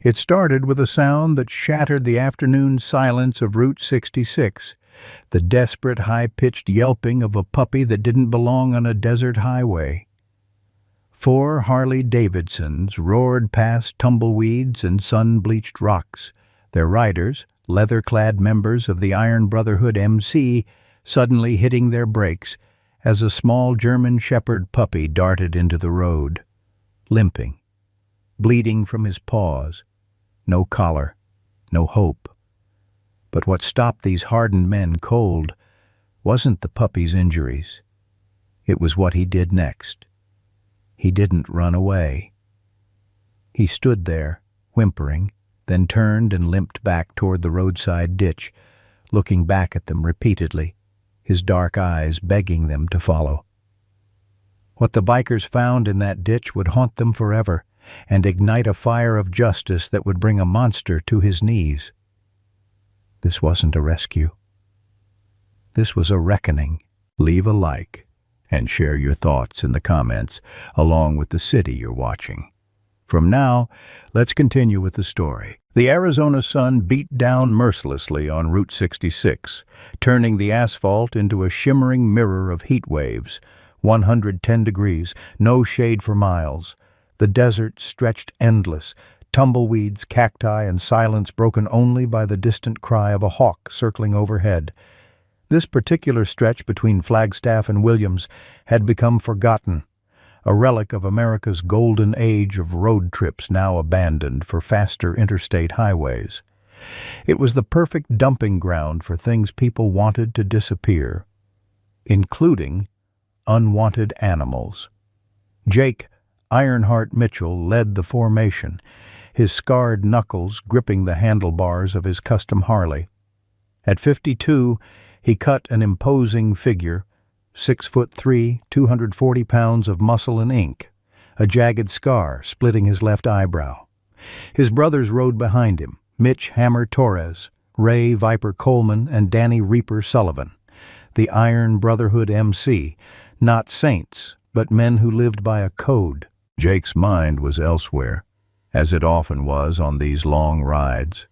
It started with a sound that shattered the afternoon silence of Route 66, the desperate, high-pitched yelping of a puppy that didn't belong on a desert highway. 4 Harley-Davidsons roared past tumbleweeds and sun-bleached rocks, their riders, leather-clad members of the Iron Brotherhood MC, suddenly hitting their brakes as a small German shepherd puppy darted into the road, limping, bleeding from his paws, no collar, no hope. But what stopped these hardened men cold wasn't the puppy's injuries. It was what he did next. He didn't run away. He stood there, whimpering, then turned and limped back toward the roadside ditch, looking back at them repeatedly, his dark eyes begging them to follow. What the bikers found in that ditch would haunt them forever and ignite a fire of justice that would bring a monster to his knees. This wasn't a rescue. This was a reckoning. Leave a like and share your thoughts in the comments, along with the city you're watching. From now, let's continue with the story. The Arizona sun beat down mercilessly on Route 66, turning the asphalt into a shimmering mirror of heat waves. 110 degrees, no shade for miles. The desert stretched endless, tumbleweeds, cacti, and silence broken only by the distant cry of a hawk circling overhead. This particular stretch between Flagstaff and Williams had become forgotten, a relic of America's golden age of road trips now abandoned for faster interstate highways. It was the perfect dumping ground for things people wanted to disappear, including unwanted animals. Jake Ironheart Mitchell led the formation, his scarred knuckles gripping the handlebars of his custom Harley. At 52, he cut an imposing figure, 6'3", 240 pounds of muscle and ink, a jagged scar splitting his left eyebrow. His brothers rode behind him, Mitch Hammer Torres, Ray Viper Coleman, and Danny Reaper Sullivan, the Iron Brotherhood MC, not saints, but men who lived by a code. Jake's mind was elsewhere, as it often was on these long rides.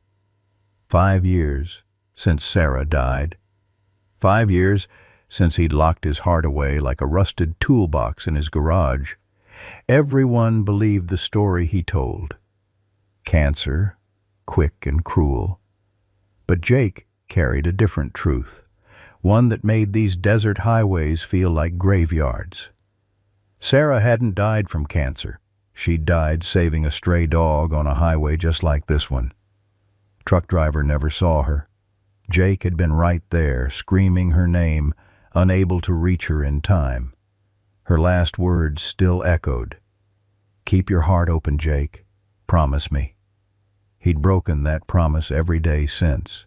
5 years since Sarah died. 5 years since he'd locked his heart away like a rusted toolbox in his garage. Everyone believed the story he told. Cancer, quick and cruel. But Jake carried a different truth, one that made these desert highways feel like graveyards. Sarah hadn't died from cancer. She'd died saving a stray dog on a highway just like this one. Truck driver never saw her. Jake had been right there, screaming her name, unable to reach her in time. Her last words still echoed. "Keep your heart open, Jake. Promise me." He'd broken that promise every day since.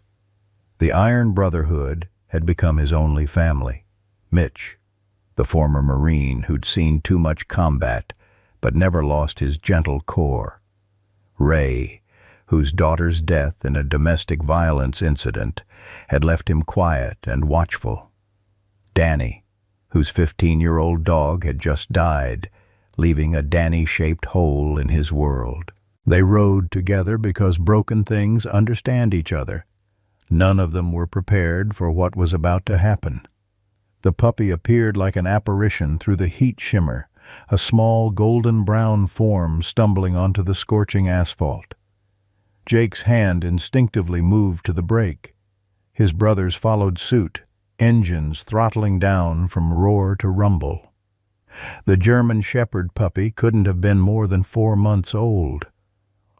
The Iron Brotherhood had become his only family. Mitch, the former Marine who'd seen too much combat but never lost his gentle core. Ray, whose daughter's death in a domestic violence incident had left him quiet and watchful. Danny, whose 15-year-old dog had just died, leaving a Danny-shaped hole in his world. They rode together because broken things understand each other. None of them were prepared for what was about to happen. The puppy appeared like an apparition through the heat shimmer, a small golden-brown form stumbling onto the scorching asphalt. Jake's hand instinctively moved to the brake. His brothers followed suit, engines throttling down from roar to rumble. The German shepherd puppy couldn't have been more than 4 months old.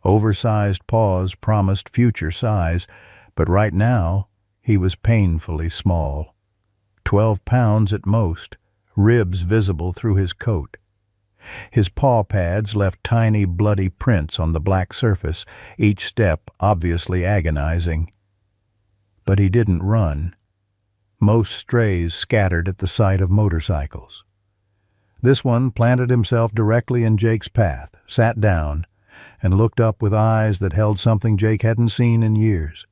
Oversized paws promised future size, but right now he was painfully small. 12 pounds at most, ribs visible through his coat. His paw pads left tiny, bloody prints on the black surface, each step obviously agonizing. But he didn't run. Most strays scattered at the sight of motorcycles. This one planted himself directly in Jake's path, sat down, and looked up with eyes that held something Jake hadn't seen in years.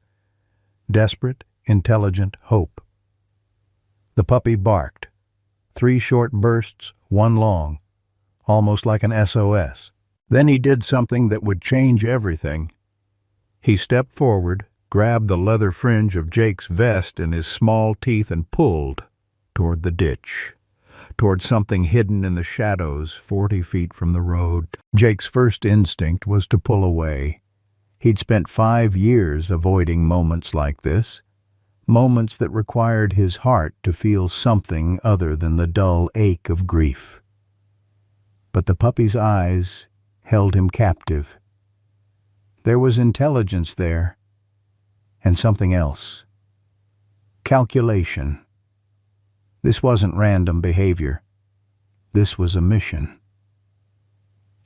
Desperate, intelligent hope. The puppy barked. 3 short bursts, 1 long, almost like an SOS. Then he did something that would change everything. He stepped forward, grabbed the leather fringe of Jake's vest in his small teeth and pulled toward the ditch, toward something hidden in the shadows 40 feet from the road. Jake's first instinct was to pull away. He'd spent 5 years avoiding moments like this, moments that required his heart to feel something other than the dull ache of grief. But the puppy's eyes held him captive. There was intelligence there, and something else. Calculation. This wasn't random behavior. This was a mission.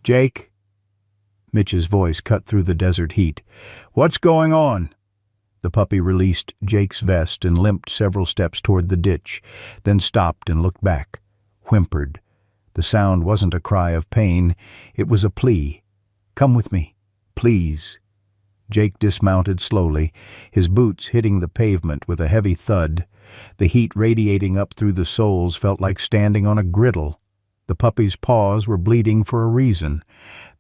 "Jake?" Mitch's voice cut through the desert heat. "What's going on?" The puppy released Jake's vest and limped several steps toward the ditch, then stopped and looked back, whimpered. The sound wasn't a cry of pain, it was a plea. "Come with me, please." Jake dismounted slowly, his boots hitting the pavement with a heavy thud. The heat radiating up through the soles felt like standing on a griddle. The puppy's paws were bleeding for a reason.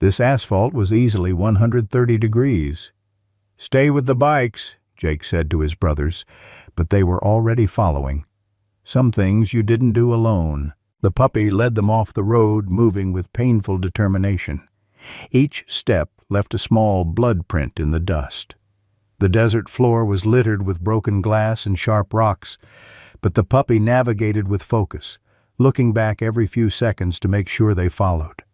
This asphalt was easily 130 degrees. "Stay with the bikes," Jake said to his brothers, but they were already following. Some things you didn't do alone. The puppy led them off the road, moving with painful determination. Each step left a small blood print in the dust. The desert floor was littered with broken glass and sharp rocks, but the puppy navigated with focus, looking back every few seconds to make sure they followed.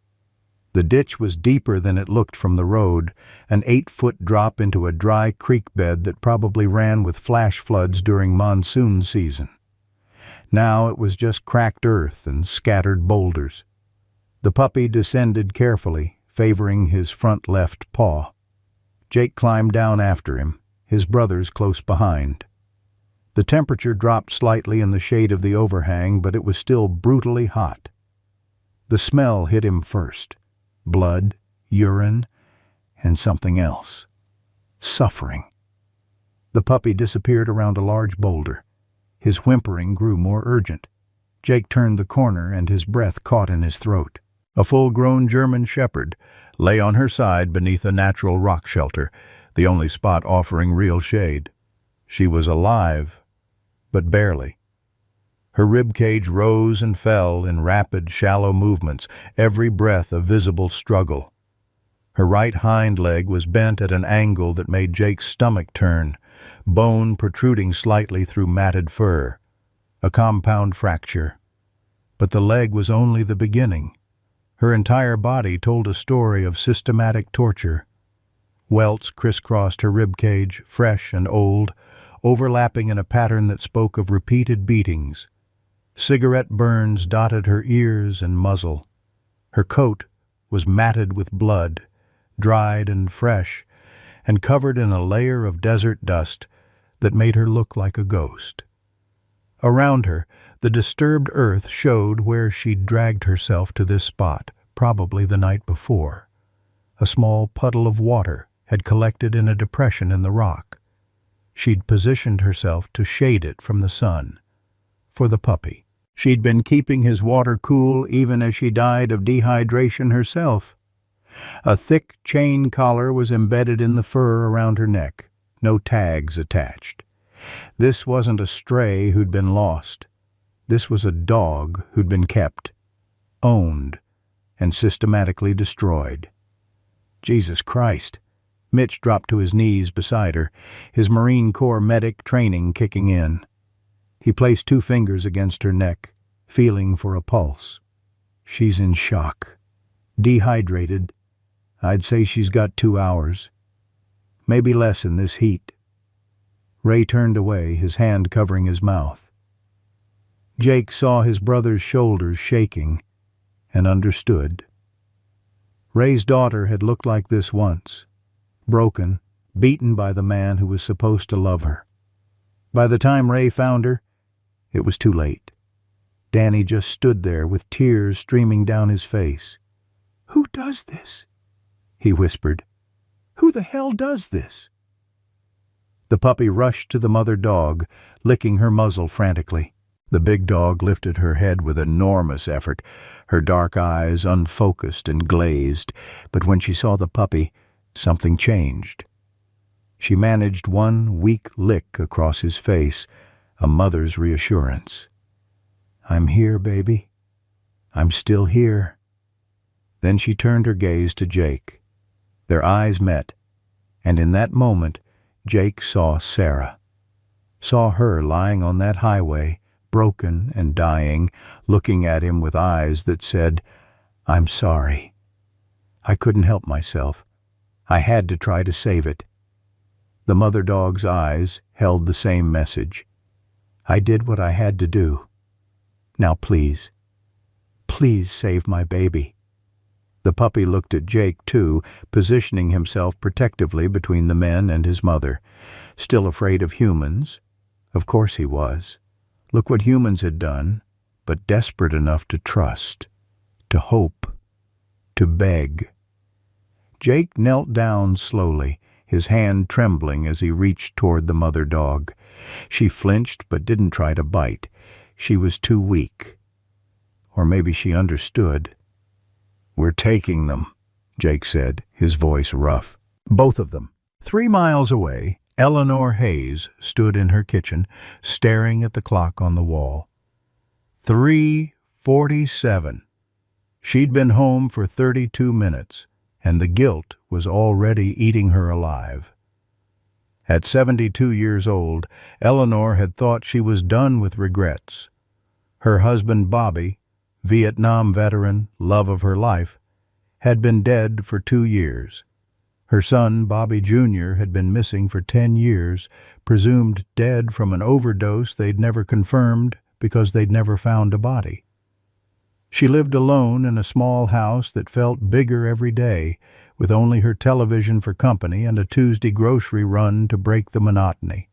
The ditch was deeper than it looked from the road, an 8-foot drop into a dry creek bed that probably ran with flash floods during monsoon season. Now it was just cracked earth and scattered boulders. The puppy descended carefully, favoring his front left paw. Jake climbed down after him, his brothers close behind. The temperature dropped slightly in the shade of the overhang, but it was still brutally hot. The smell hit him first. Blood, urine, and something else. Suffering. The puppy disappeared around a large boulder. His whimpering grew more urgent. Jake turned the corner and his breath caught in his throat. A full-grown German shepherd lay on her side beneath a natural rock shelter, the only spot offering real shade. She was alive, but barely. Her rib cage rose and fell in rapid, shallow movements, every breath a visible struggle. Her right hind leg was bent at an angle that made Jake's stomach turn, bone protruding slightly through matted fur. A compound fracture. But the leg was only the beginning. Her entire body told a story of systematic torture. Welts crisscrossed her rib cage, fresh and old, overlapping in a pattern that spoke of repeated beatings. Cigarette burns dotted her ears and muzzle. Her coat was matted with blood, dried and fresh, and covered in a layer of desert dust that made her look like a ghost. Around her, the disturbed earth showed where she'd dragged herself to this spot, probably the night before. A small puddle of water had collected in a depression in the rock. She'd positioned herself to shade it from the sun. For the puppy. She'd been keeping his water cool even as she died of dehydration herself. A thick chain collar was embedded in the fur around her neck, no tags attached. This wasn't a stray who'd been lost. This was a dog who'd been kept, owned, and systematically destroyed. Jesus Christ! Mitch dropped to his knees beside her, his Marine Corps medic training kicking in. He placed 2 fingers against her neck, feeling for a pulse. She's in shock. Dehydrated. I'd say she's got 2 hours. Maybe less in this heat. Ray turned away, his hand covering his mouth. Jake saw his brother's shoulders shaking and understood. Ray's daughter had looked like this once, broken, beaten by the man who was supposed to love her. By the time Ray found her, it was too late. Danny just stood there with tears streaming down his face. "Who does this?" he whispered. "Who the hell does this?" The puppy rushed to the mother dog, licking her muzzle frantically. The big dog lifted her head with enormous effort, her dark eyes unfocused and glazed, but when she saw the puppy, something changed. She managed one weak lick across his face, a mother's reassurance. "I'm here, baby. I'm still here." Then she turned her gaze to Jake. Their eyes met, and in that moment, Jake saw Sarah. Saw her lying on that highway, broken and dying, looking at him with eyes that said, "I'm sorry. I couldn't help myself. I had to try to save it." The mother dog's eyes held the same message. "I did what I had to do. Now please, please save my baby." The puppy looked at Jake, too, positioning himself protectively between the men and his mother. Still afraid of humans? Of course he was. Look what humans had done, but desperate enough to trust, to hope, to beg. Jake knelt down slowly, his hand trembling as he reached toward the mother dog. She flinched but didn't try to bite. She was too weak. Or maybe she understood. "We're taking them," Jake said, his voice rough. Both of them. 3 miles away, Eleanor Hayes stood in her kitchen, staring at the clock on the wall. 3:47. She'd been home for 32 minutes, and the guilt was already eating her alive. At 72 years old, Eleanor had thought she was done with regrets. Her husband Bobby, Vietnam veteran, love of her life, had been dead for 2 years. Her son, Bobby Jr., had been missing for 10 years, presumed dead from an overdose they'd never confirmed because they'd never found a body. She lived alone in a small house that felt bigger every day, with only her television for company and a Tuesday grocery run to break the monotony.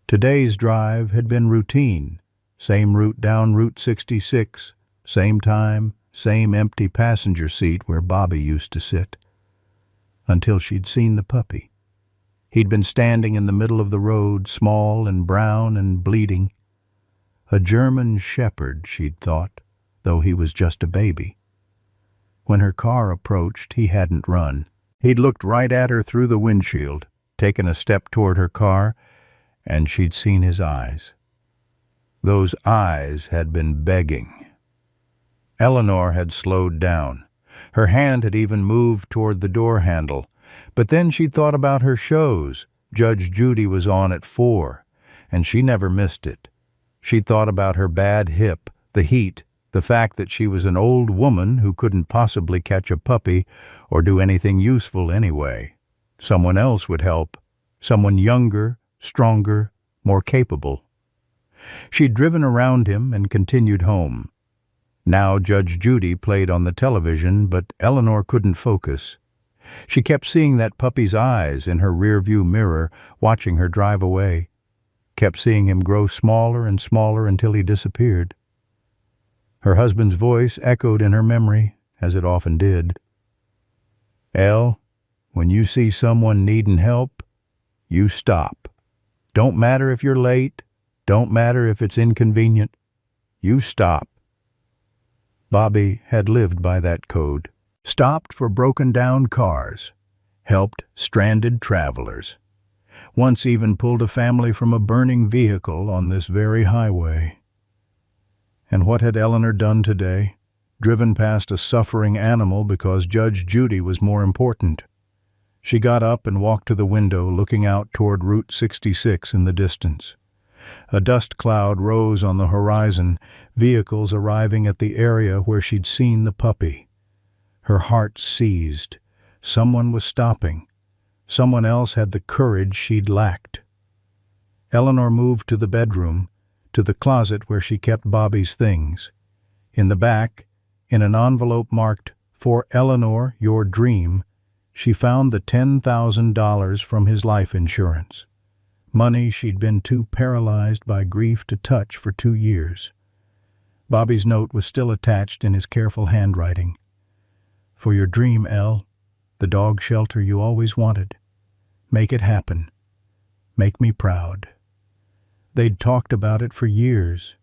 Today's drive had been routine, same route down Route 66, same time, same empty passenger seat where Bobby used to sit. Until she'd seen the puppy. He'd been standing in the middle of the road, small and brown and bleeding. A German shepherd, she'd thought, though he was just a baby. When her car approached, he hadn't run. He'd looked right at her through the windshield, taken a step toward her car, and she'd seen his eyes. Those eyes had been begging. Eleanor had slowed down. Her hand had even moved toward the door handle. But then she'd thought about her shows. Judge Judy was on at 4, and she never missed it. She'd thought about her bad hip, the heat, the fact that she was an old woman who couldn't possibly catch a puppy or do anything useful anyway. Someone else would help. Someone younger, stronger, more capable. She'd driven around him and continued home. Now Judge Judy played on the television, but Eleanor couldn't focus. She kept seeing that puppy's eyes in her rearview mirror, watching her drive away. Kept seeing him grow smaller and smaller until he disappeared. Her husband's voice echoed in her memory, as it often did. "Elle, when you see someone needing help, you stop. Don't matter if you're late, don't matter if it's inconvenient, you stop." Bobby had lived by that code. Stopped for broken-down cars. Helped stranded travelers. Once even pulled a family from a burning vehicle on this very highway. And what had Eleanor done today? Driven past a suffering animal because Judge Judy was more important. She got up and walked to the window, looking out toward Route 66 in the distance. A dust cloud rose on the horizon, vehicles arriving at the area where she'd seen the puppy. Her heart seized. Someone was stopping. Someone else had the courage she'd lacked. Eleanor moved to the bedroom, to the closet where she kept Bobby's things. In the back, in an envelope marked, "For Eleanor, your dream," she found the $10,000 from his life insurance. Money she'd been too paralyzed by grief to touch for 2 years. Bobby's note was still attached in his careful handwriting. "For your dream, Elle, the dog shelter you always wanted. Make it happen. Make me proud." They'd talked about it for years,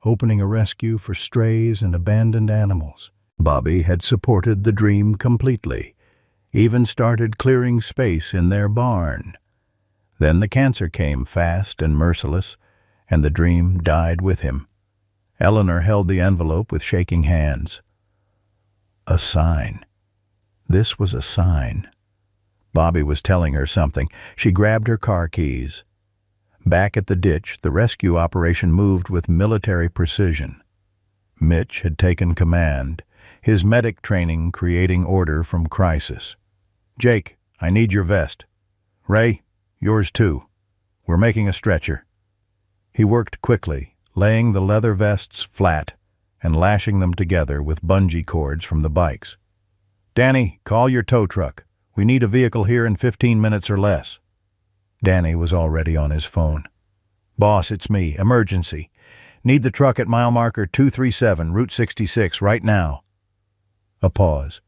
opening a rescue for strays and abandoned animals. Bobby had supported the dream completely, even started clearing space in their barn. Then the cancer came fast and merciless, and the dream died with him. Eleanor held the envelope with shaking hands. A sign. This was a sign. Bobby was telling her something. She grabbed her car keys. Back at the ditch, the rescue operation moved with military precision. Mitch had taken command, his medic training creating order from crisis. Jake, I need your vest. Ray, yours too. We're making a stretcher. He worked quickly, laying the leather vests flat and lashing them together with bungee cords from the bikes. Danny, call your tow truck. We need a vehicle here in 15 minutes or less. Danny was already on his phone. Boss, it's me. Emergency. Need the truck at mile marker 237, Route 66, right now. A pause.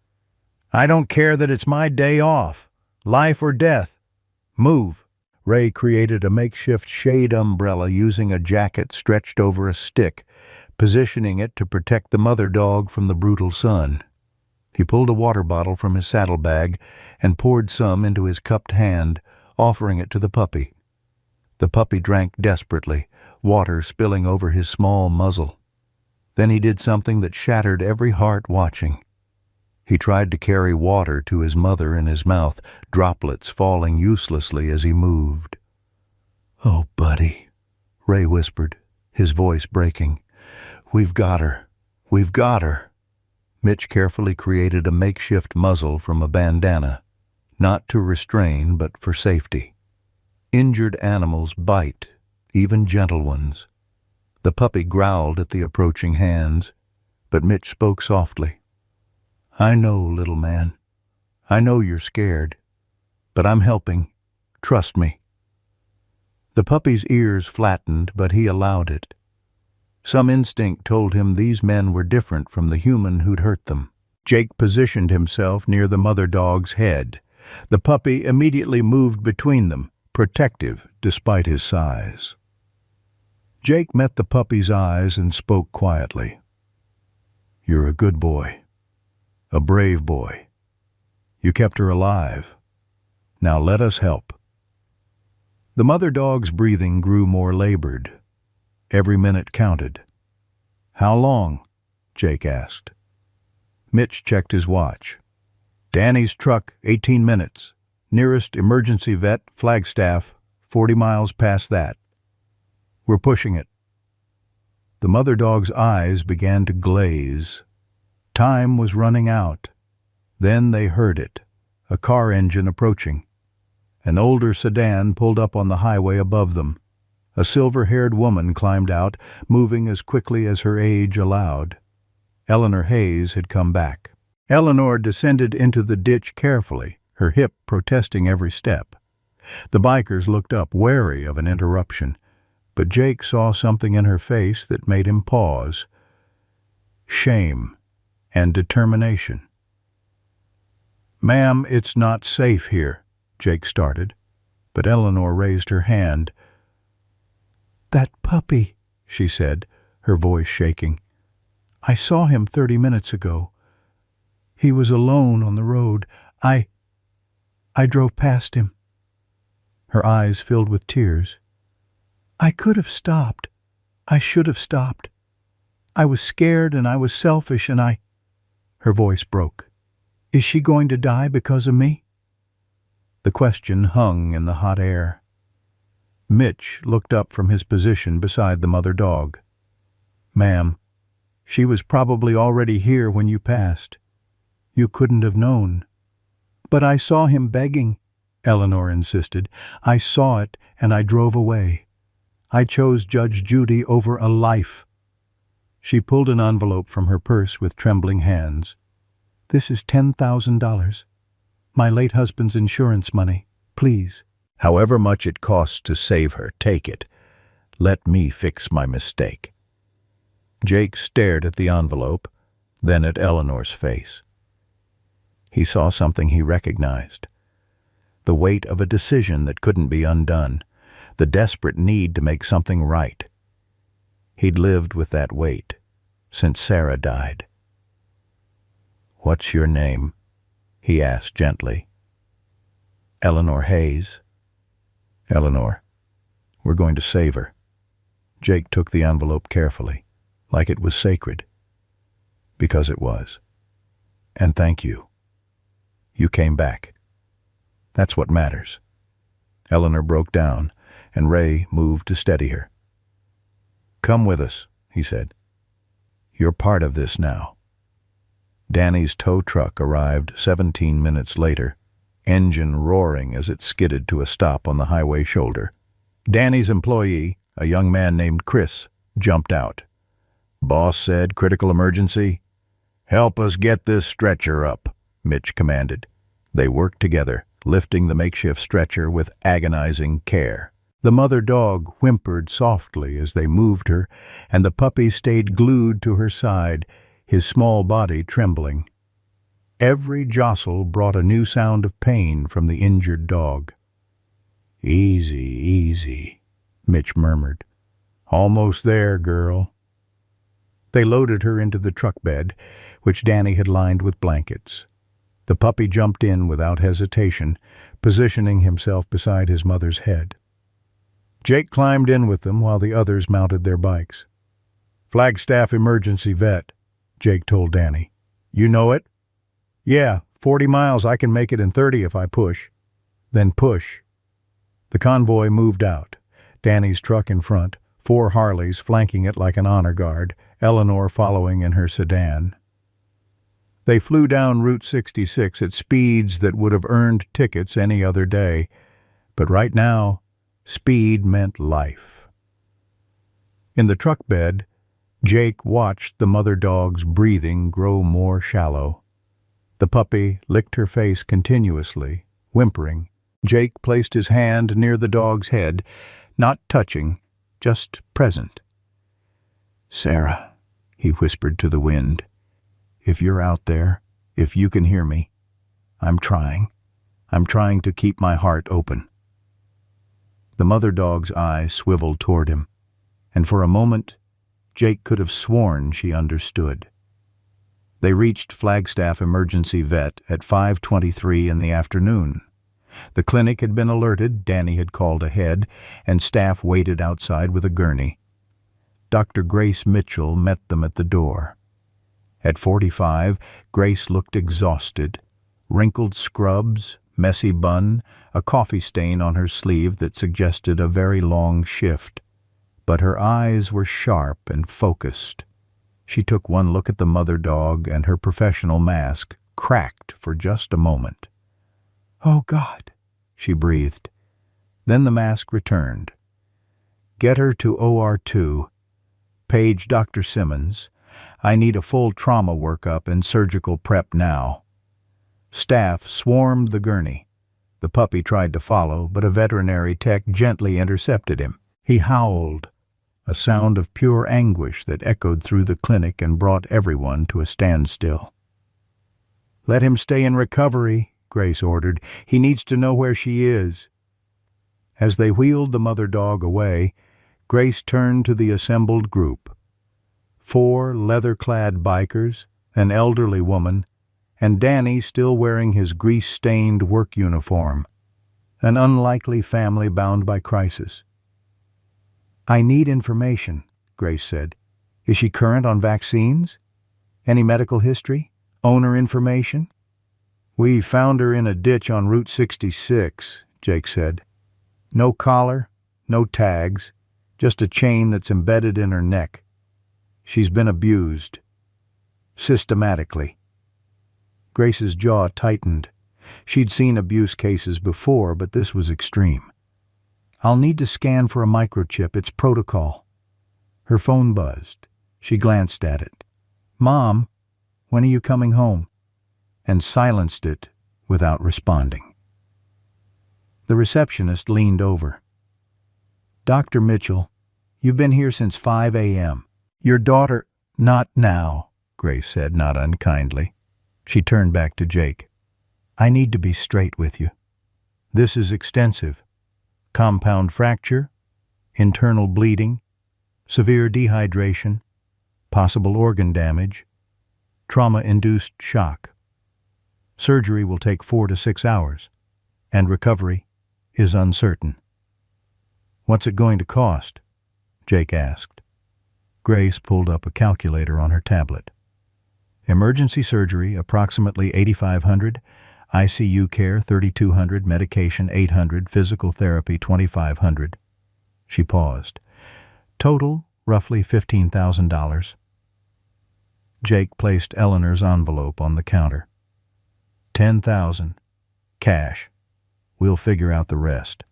I don't care that it's my day off. Life or death. Move. Ray created a makeshift shade umbrella using a jacket stretched over a stick, positioning it to protect the mother dog from the brutal sun. He pulled a water bottle from his saddlebag and poured some into his cupped hand, offering it to the puppy. The puppy drank desperately, water spilling over his small muzzle. Then he did something that shattered every heart watching. He tried to carry water to his mother in his mouth, droplets falling uselessly as he moved. "Oh, buddy," Ray whispered, his voice breaking. "We've got her. We've got her." Mitch carefully created a makeshift muzzle from a bandana, not to restrain but for safety. Injured animals bite, even gentle ones. The puppy growled at the approaching hands, but Mitch spoke softly. "I know, little man. I know you're scared, but I'm helping. Trust me." The puppy's ears flattened, but he allowed it. Some instinct told him these men were different from the human who'd hurt them. Jake positioned himself near the mother dog's head. The puppy immediately moved between them, protective despite his size. Jake met the puppy's eyes and spoke quietly. "You're a good boy. A brave boy. You kept her alive. Now let us help." The mother dog's breathing grew more labored. Every minute counted. "How long?" Jake asked. Mitch checked his watch. "Danny's truck, 18 minutes. Nearest emergency vet, Flagstaff, 40 miles past that. We're pushing it." The mother dog's eyes began to glaze. Time was running out. Then they heard it, a car engine approaching. An older sedan pulled up on the highway above them. A silver-haired woman climbed out, moving as quickly as her age allowed. Eleanor Hayes had come back. Eleanor descended into the ditch carefully, her hip protesting every step. The bikers looked up, wary of an interruption, but Jake saw something in her face that made him pause. Shame and determination. "Ma'am, it's not safe here," Jake started, but Eleanor raised her hand. "That puppy," she said, her voice shaking. "I saw him 30 minutes ago. He was alone on the road. I drove past him." Her eyes filled with tears. "I could have stopped. I should have stopped. I was scared and I was selfish and I—" Her voice broke. "Is she going to die because of me?" The question hung in the hot air. Mitch looked up from his position beside the mother dog. "Ma'am, she was probably already here when you passed. You couldn't have known." "But I saw him begging," Eleanor insisted. "I saw it and I drove away. I chose Judge Judy over a life." She pulled an envelope from her purse with trembling hands. "This is $10,000. My late husband's insurance money. Please." "However much it costs to save her, take it. Let me fix my mistake." Jake stared at the envelope, then at Eleanor's face. He saw something he recognized. The weight of a decision that couldn't be undone, the desperate need to make something right. He'd lived with that weight since Sarah died. "What's your name?" he asked gently. "Eleanor Hayes." Eleanor, we're going to save her. Jake took the envelope carefully, like it was sacred. Because it was. And thank you. You came back. That's what matters. Eleanor broke down, and Ray moved to steady her. Come with us, he said. You're part of this now. Danny's tow truck arrived 17 minutes later, engine roaring as it skidded to a stop on the highway shoulder. Danny's employee, a young man named Chris, jumped out. Boss said critical emergency. Help us get this stretcher up, Mitch commanded. They worked together, lifting the makeshift stretcher with agonizing care. The mother dog whimpered softly as they moved her, and the puppy stayed glued to her side, his small body trembling. Every jostle brought a new sound of pain from the injured dog. Easy, easy, Mitch murmured. Almost there, girl. They loaded her into the truck bed, which Danny had lined with blankets. The puppy jumped in without hesitation, positioning himself beside his mother's head. Jake climbed in with them while the others mounted their bikes. Flagstaff emergency vet, Jake told Danny. You know it? Yeah, 40 miles. I can make it in 30 if I push. Then push. The convoy moved out, Danny's truck in front, 4 Harleys flanking it like an honor guard, Eleanor following in her sedan. They flew down Route 66 at speeds that would have earned tickets any other day, but right now, speed meant life. In the truck bed, Jake watched the mother dog's breathing grow more shallow. The puppy licked her face continuously, whimpering. Jake placed his hand near the dog's head, not touching, just present. Sarah, he whispered to the wind, if you're out there, if you can hear me, I'm trying to keep my heart open. The mother dog's eyes swiveled toward him, and for a moment, Jake could have sworn she understood. They reached Flagstaff Emergency Vet at 5:23 in the afternoon. The clinic had been alerted, Danny had called ahead, and staff waited outside with a gurney. Dr. Grace Mitchell met them at the door. At 45, Grace looked exhausted. Wrinkled scrubs, messy bun, a coffee stain on her sleeve that suggested a very long shift. But her eyes were sharp and focused. She took one look at the mother dog, and her professional mask cracked for just a moment. "Oh, God," she breathed. Then the mask returned. "Get her to OR2. Page Dr. Simmons. I need a full trauma workup and surgical prep now." Staff swarmed the gurney. The puppy tried to follow, but a veterinary tech gently intercepted him. He howled, a sound of pure anguish that echoed through the clinic and brought everyone to a standstill. "Let him stay in recovery," Grace ordered. "He needs to know where she is." As they wheeled the mother dog away, Grace turned to the assembled group. 4 leather-clad bikers, an elderly woman, and Danny still wearing his grease-stained work uniform. An unlikely family bound by crisis. "I need information," Grace said. "Is she current on vaccines? Any medical history? Owner information?" "We found her in a ditch on Route 66, Jake said. "No collar, no tags, just a chain that's embedded in her neck. She's been abused. Systematically." Grace's jaw tightened. She'd seen abuse cases before, but this was extreme. "I'll need to scan for a microchip. It's protocol." Her phone buzzed. She glanced at it. "Mom, when are you coming home?" And silenced it without responding. The receptionist leaned over. "Dr. Mitchell, you've been here since 5 a.m. Your daughter—" "Not now," Grace said, not unkindly. She turned back to Jake. "I need to be straight with you. This is extensive. Compound fracture, internal bleeding, severe dehydration, possible organ damage, trauma-induced shock. Surgery will take 4 to 6 hours, and recovery is uncertain." "What's it going to cost?" Jake asked. Grace pulled up a calculator on her tablet. Emergency surgery, approximately $8,500. ICU care, $3,200. Medication, $800. Physical therapy, $2,500. She paused. Total, roughly $15,000. Jake placed Eleanor's envelope on the counter. $10,000. Cash. We'll figure out the rest.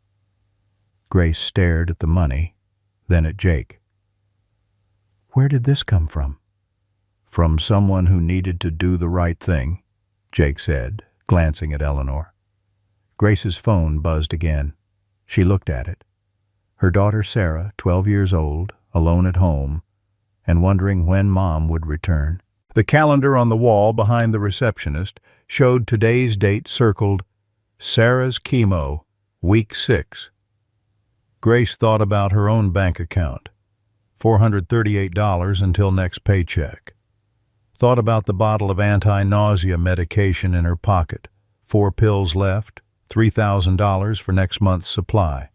Grace stared at the money, then at Jake. "Where did this come from?" "From someone who needed to do the right thing," Jake said, glancing at Eleanor. Grace's phone buzzed again. She looked at it. Her daughter Sarah, 12 years old, alone at home, and wondering when Mom would return. The calendar on the wall behind the receptionist showed today's date circled Sarah's chemo, week 6. Grace thought about her own bank account, $438 until next paycheck. Thought about the bottle of anti-nausea medication in her pocket, 4 pills left, $3,000 for next month's supply.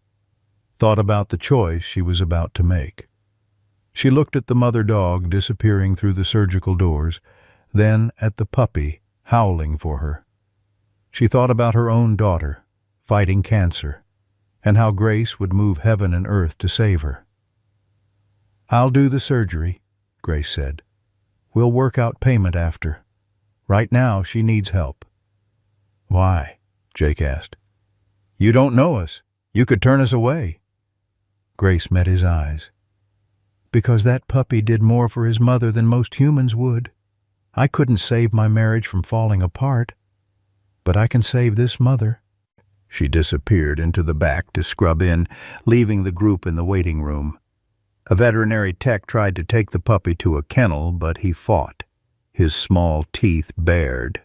Thought about the choice she was about to make. She looked at the mother dog disappearing through the surgical doors, then at the puppy howling for her. She thought about her own daughter, fighting cancer, and how Grace would move heaven and earth to save her. "I'll do the surgery," Grace said. "We'll work out payment after. Right now, she needs help." "Why?" Jake asked. "You don't know us. You could turn us away." Grace met his eyes. "Because that puppy did more for his mother than most humans would. I couldn't save my marriage from falling apart, but I can save this mother." She disappeared into the back to scrub in, leaving the group in the waiting room. A veterinary tech tried to take the puppy to a kennel, but he fought, his small teeth bared.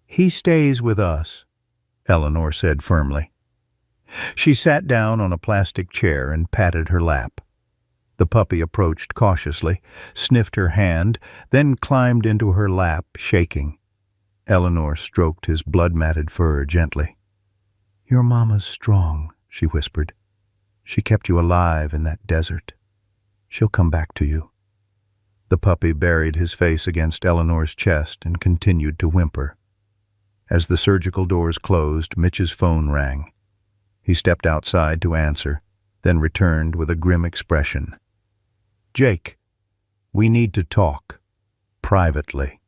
"He stays with us," Eleanor said firmly. She sat down on a plastic chair and patted her lap. The puppy approached cautiously, sniffed her hand, then climbed into her lap, shaking. Eleanor stroked his blood-matted fur gently. "Your mama's strong," she whispered. "She kept you alive in that desert. She'll come back to you." The puppy buried his face against Eleanor's chest and continued to whimper. As the surgical doors closed, Mitch's phone rang. He stepped outside to answer, then returned with a grim expression. "Jake, we need to talk. Privately."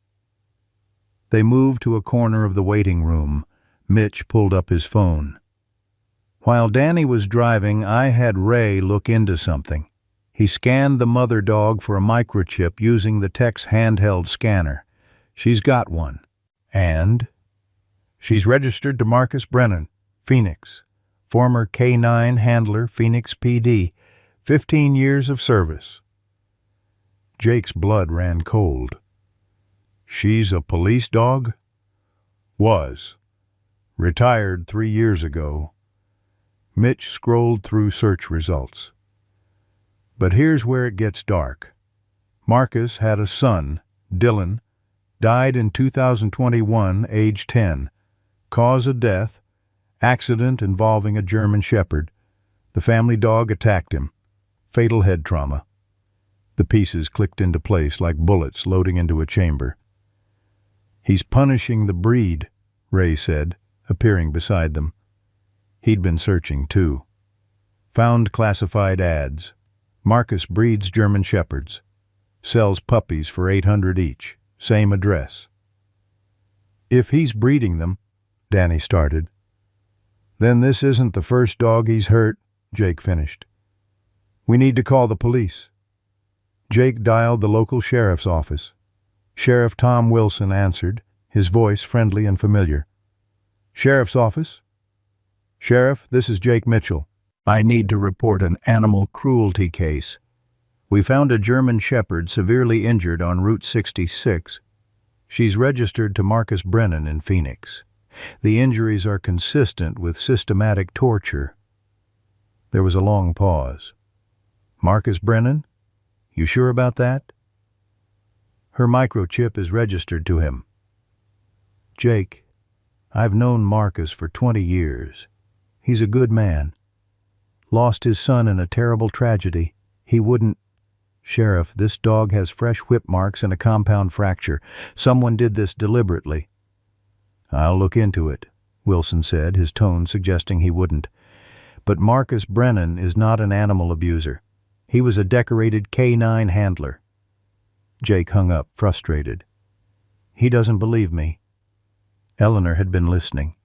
They moved to a corner of the waiting room. Mitch pulled up his phone. "While Danny was driving, I had Ray look into something. He scanned the mother dog for a microchip using the tech's handheld scanner. She's got one. And she's registered to Marcus Brennan, Phoenix, former K-9 handler, Phoenix PD, 15 years of service." Jake's blood ran cold. "She's a police dog?" "Was. Retired 3 years ago." Mitch scrolled through search results. "But here's where it gets dark. Marcus had a son, Dylan, died in 2021, age 10. Cause of death, accident involving a German Shepherd. The family dog attacked him. Fatal head trauma." The pieces clicked into place like bullets loading into a chamber. "He's punishing the breed," Ray said, appearing beside them. He'd been searching, too. Found classified ads. Marcus breeds German Shepherds. Sells puppies for $800 each. Same address. "If he's breeding them," Danny started. "Then this isn't the first dog he's hurt," Jake finished. "We need to call the police." Jake dialed the local sheriff's office. Sheriff Tom Wilson answered, his voice friendly and familiar. "Sheriff's office?" "Sheriff, this is Jake Mitchell. I need to report an animal cruelty case. We found a German Shepherd severely injured on Route 66. She's registered to Marcus Brennan in Phoenix. The injuries are consistent with systematic torture." There was a long pause. "Marcus Brennan? You sure about that?" "Her microchip is registered to him." "Jake, I've known Marcus for 20 years. He's a good man. Lost his son in a terrible tragedy. He wouldn't... Sheriff, this dog has fresh whip marks and a compound fracture. Someone did this deliberately. I'll look into it, Wilson said, his tone suggesting he wouldn't. But Marcus Brennan is not an animal abuser. He was a decorated K-9 handler. Jake hung up, frustrated. He doesn't believe me. Eleanor had been listening.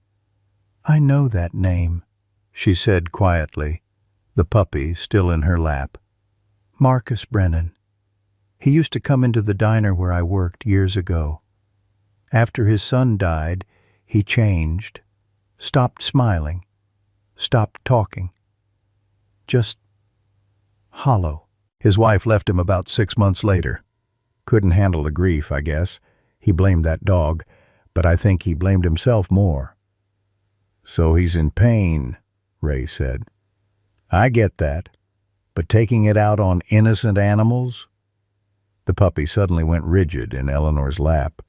I know that name, she said quietly, the puppy still in her lap. Marcus Brennan. He used to come into the diner where I worked years ago. After his son died, he changed, stopped smiling, stopped talking. Just hollow. His wife left him about 6 months later. Couldn't handle the grief, I guess. He blamed that dog, but I think he blamed himself more. So he's in pain, Ray said. I get that, but taking it out on innocent animals? The puppy suddenly went rigid in Eleanor's lap.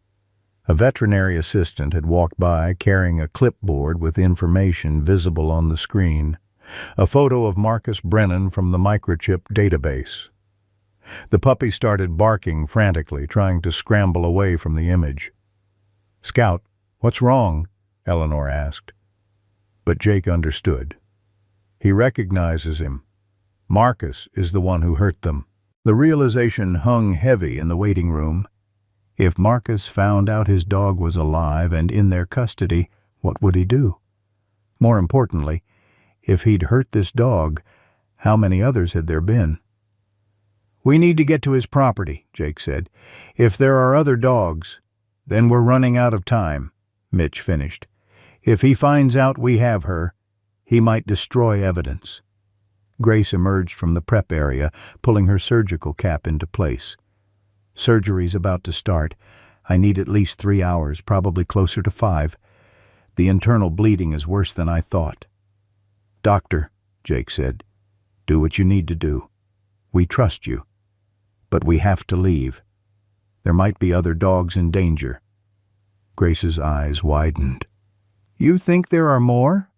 A veterinary assistant had walked by carrying a clipboard with information visible on the screen, a photo of Marcus Brennan from the microchip database. The puppy started barking frantically, trying to scramble away from the image. Scout, what's wrong? Eleanor asked. But Jake understood. He recognizes him. Marcus is the one who hurt them. The realization hung heavy in the waiting room. If Marcus found out his dog was alive and in their custody, what would he do? More importantly, if he'd hurt this dog, how many others had there been? We need to get to his property, Jake said. If there are other dogs, then we're running out of time, Mitch finished. If he finds out we have her, he might destroy evidence. Grace emerged from the prep area, pulling her surgical cap into place. Surgery's about to start. I need at least 3 hours, probably closer to 5. The internal bleeding is worse than I thought. Doctor, Jake said, do what you need to do. We trust you. But we have to leave. There might be other dogs in danger. Grace's eyes widened. You think there are more?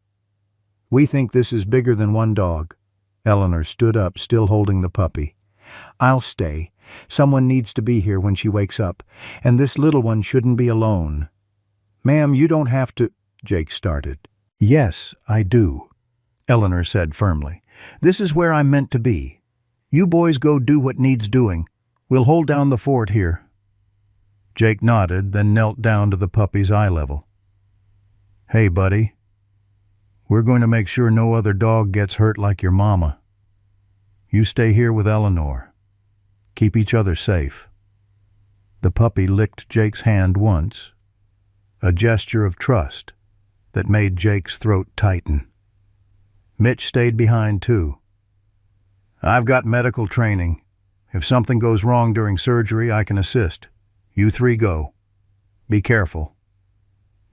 We think this is bigger than one dog. Eleanor stood up, still holding the puppy. I'll stay. Someone needs to be here when she wakes up, and this little one shouldn't be alone. Ma'am, you don't have to... Jake started. Yes, I do, Eleanor said firmly. This is where I'm meant to be. You boys go do what needs doing. We'll hold down the fort here. Jake nodded, then knelt down to the puppy's eye level. Hey, buddy. We're going to make sure no other dog gets hurt like your mama. You stay here with Eleanor. Keep each other safe. The puppy licked Jake's hand once, a gesture of trust that made Jake's throat tighten. Mitch stayed behind, too. I've got medical training. If something goes wrong during surgery, I can assist. You 3 go. Be careful.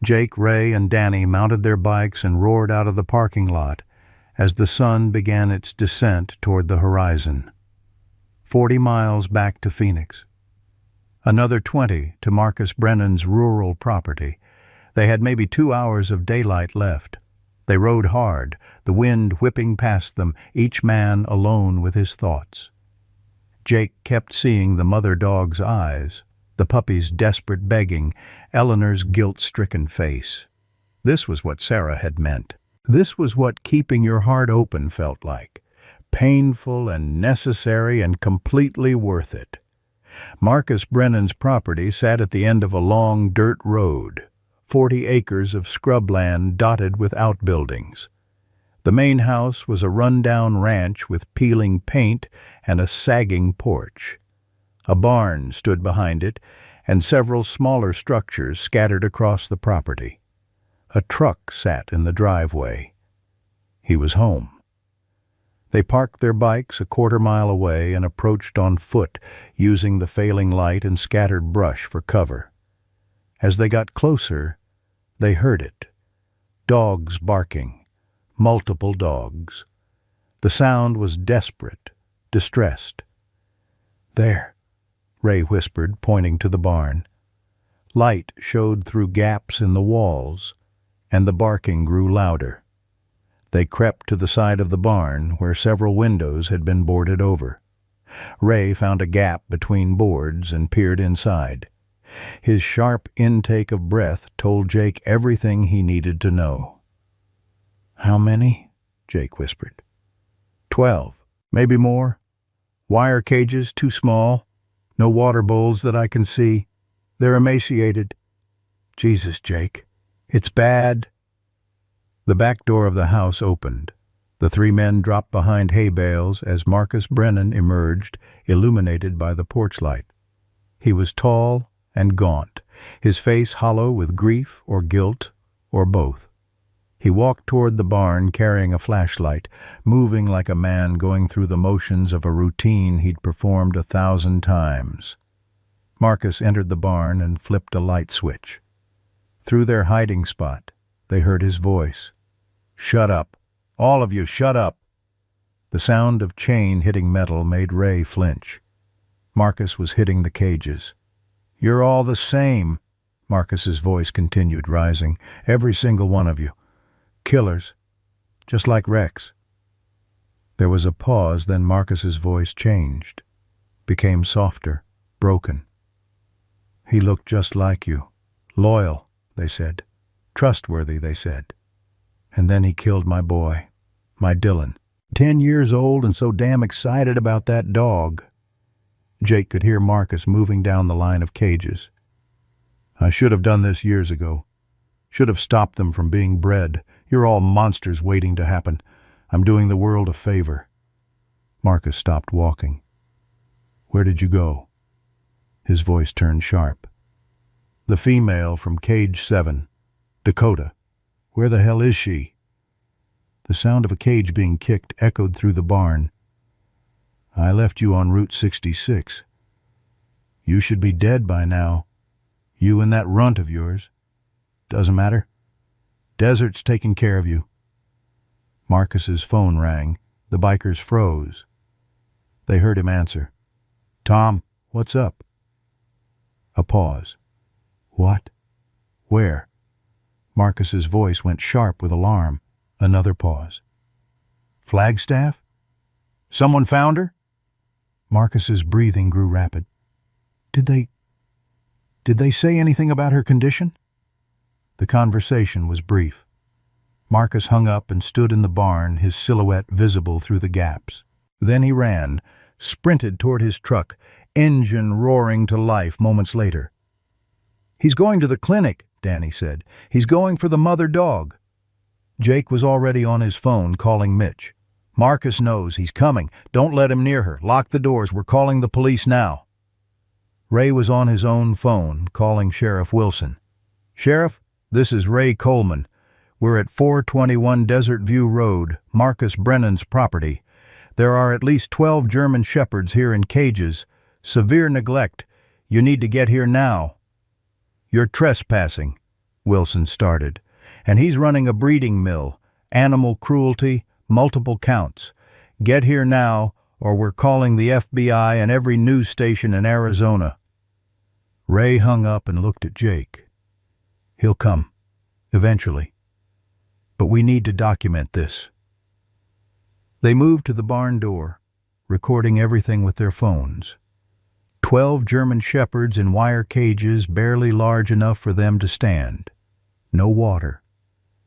Jake, Ray, and Danny mounted their bikes and roared out of the parking lot as the sun began its descent toward the horizon. 40 miles back to Phoenix. Another 20 to Marcus Brennan's rural property. They had maybe 2 hours of daylight left. They rode hard, the wind whipping past them, each man alone with his thoughts. Jake kept seeing the mother dog's eyes, the puppy's desperate begging, Eleanor's guilt-stricken face. This was what Sarah had meant. This was what keeping your heart open felt like. Painful and necessary and completely worth it. Marcus Brennan's property sat at the end of a long dirt road, 40 acres of scrubland dotted with outbuildings. The main house was a run-down ranch with peeling paint and a sagging porch. A barn stood behind it, and several smaller structures scattered across the property. A truck sat in the driveway. He was home. They parked their bikes a quarter-mile away and approached on foot, using the failing light and scattered brush for cover. As they got closer, they heard it. Dogs barking. Multiple dogs. The sound was desperate, distressed. There, Ray whispered, pointing to the barn. Light showed through gaps in the walls, and the barking grew louder. They crept to the side of the barn where several windows had been boarded over. Ray found a gap between boards and peered inside. His sharp intake of breath told Jake everything he needed to know. "How many?" Jake whispered. 12, maybe more. Wire cages too small. No water bowls that I can see. They're emaciated. Jesus, Jake. It's bad." The back door of the house opened. The three men dropped behind hay bales as Marcus Brennan emerged, illuminated by the porch light. He was tall and gaunt, his face hollow with grief or guilt or both. He walked toward the barn carrying a flashlight, moving like a man going through the motions of a routine he'd performed 1,000 times. Marcus entered the barn and flipped a light switch. Through their hiding spot, they heard his voice. "Shut up. All of you, shut up." The sound of chain hitting metal made Ray flinch. Marcus was hitting the cages. "You're all the same," Marcus's voice continued, rising. "Every single one of you. Killers. Just like Rex." There was a pause, then Marcus's voice changed, became softer, broken. "He looked just like you. Loyal," they said. "Trustworthy," they said. "And then he killed my boy, my Dylan. 10 years old and so damn excited about that dog." Jake could hear Marcus moving down the line of cages. "I should have done this years ago. Should have stopped them from being bred. You're all monsters waiting to happen. I'm doing the world a favor." Marcus stopped walking. "Where did you go?" His voice turned sharp. "The female from cage 7, Dakota. Where the hell is she?" The sound of a cage being kicked echoed through the barn. "I left you on Route 66. You should be dead by now. You and that runt of yours. Doesn't matter. Desert's taking care of you." Marcus's phone rang. The bikers froze. They heard him answer. "Tom, what's up?" A pause. "What? Where?" Marcus's voice went sharp with alarm. Another pause. "Flagstaff? Someone found her?" Marcus's breathing grew rapid. Did they say anything about her condition?" The conversation was brief. Marcus hung up and stood in the barn, his silhouette visible through the gaps. Then he ran, sprinted toward his truck, engine roaring to life moments later. "He's going to the clinic," Danny said. "He's going for the mother dog." Jake was already on his phone calling Mitch. "Marcus knows. He's coming. Don't let him near her. Lock the doors. We're calling the police now." Ray was on his own phone, calling Sheriff Wilson. "Sheriff, this is Ray Coleman. We're at 421 Desert View Road, Marcus Brennan's property. There are at least 12 German Shepherds here in cages. Severe neglect. You need to get here now." "You're trespassing," Wilson started. "And he's running a breeding mill. Animal cruelty, multiple counts. Get here now, or we're calling the FBI and every news station in Arizona." Ray hung up and looked at Jake. "He'll come. Eventually. But we need to document this." They moved to the barn door, recording everything with their phones. 12 German Shepherds in wire cages barely large enough for them to stand. No water.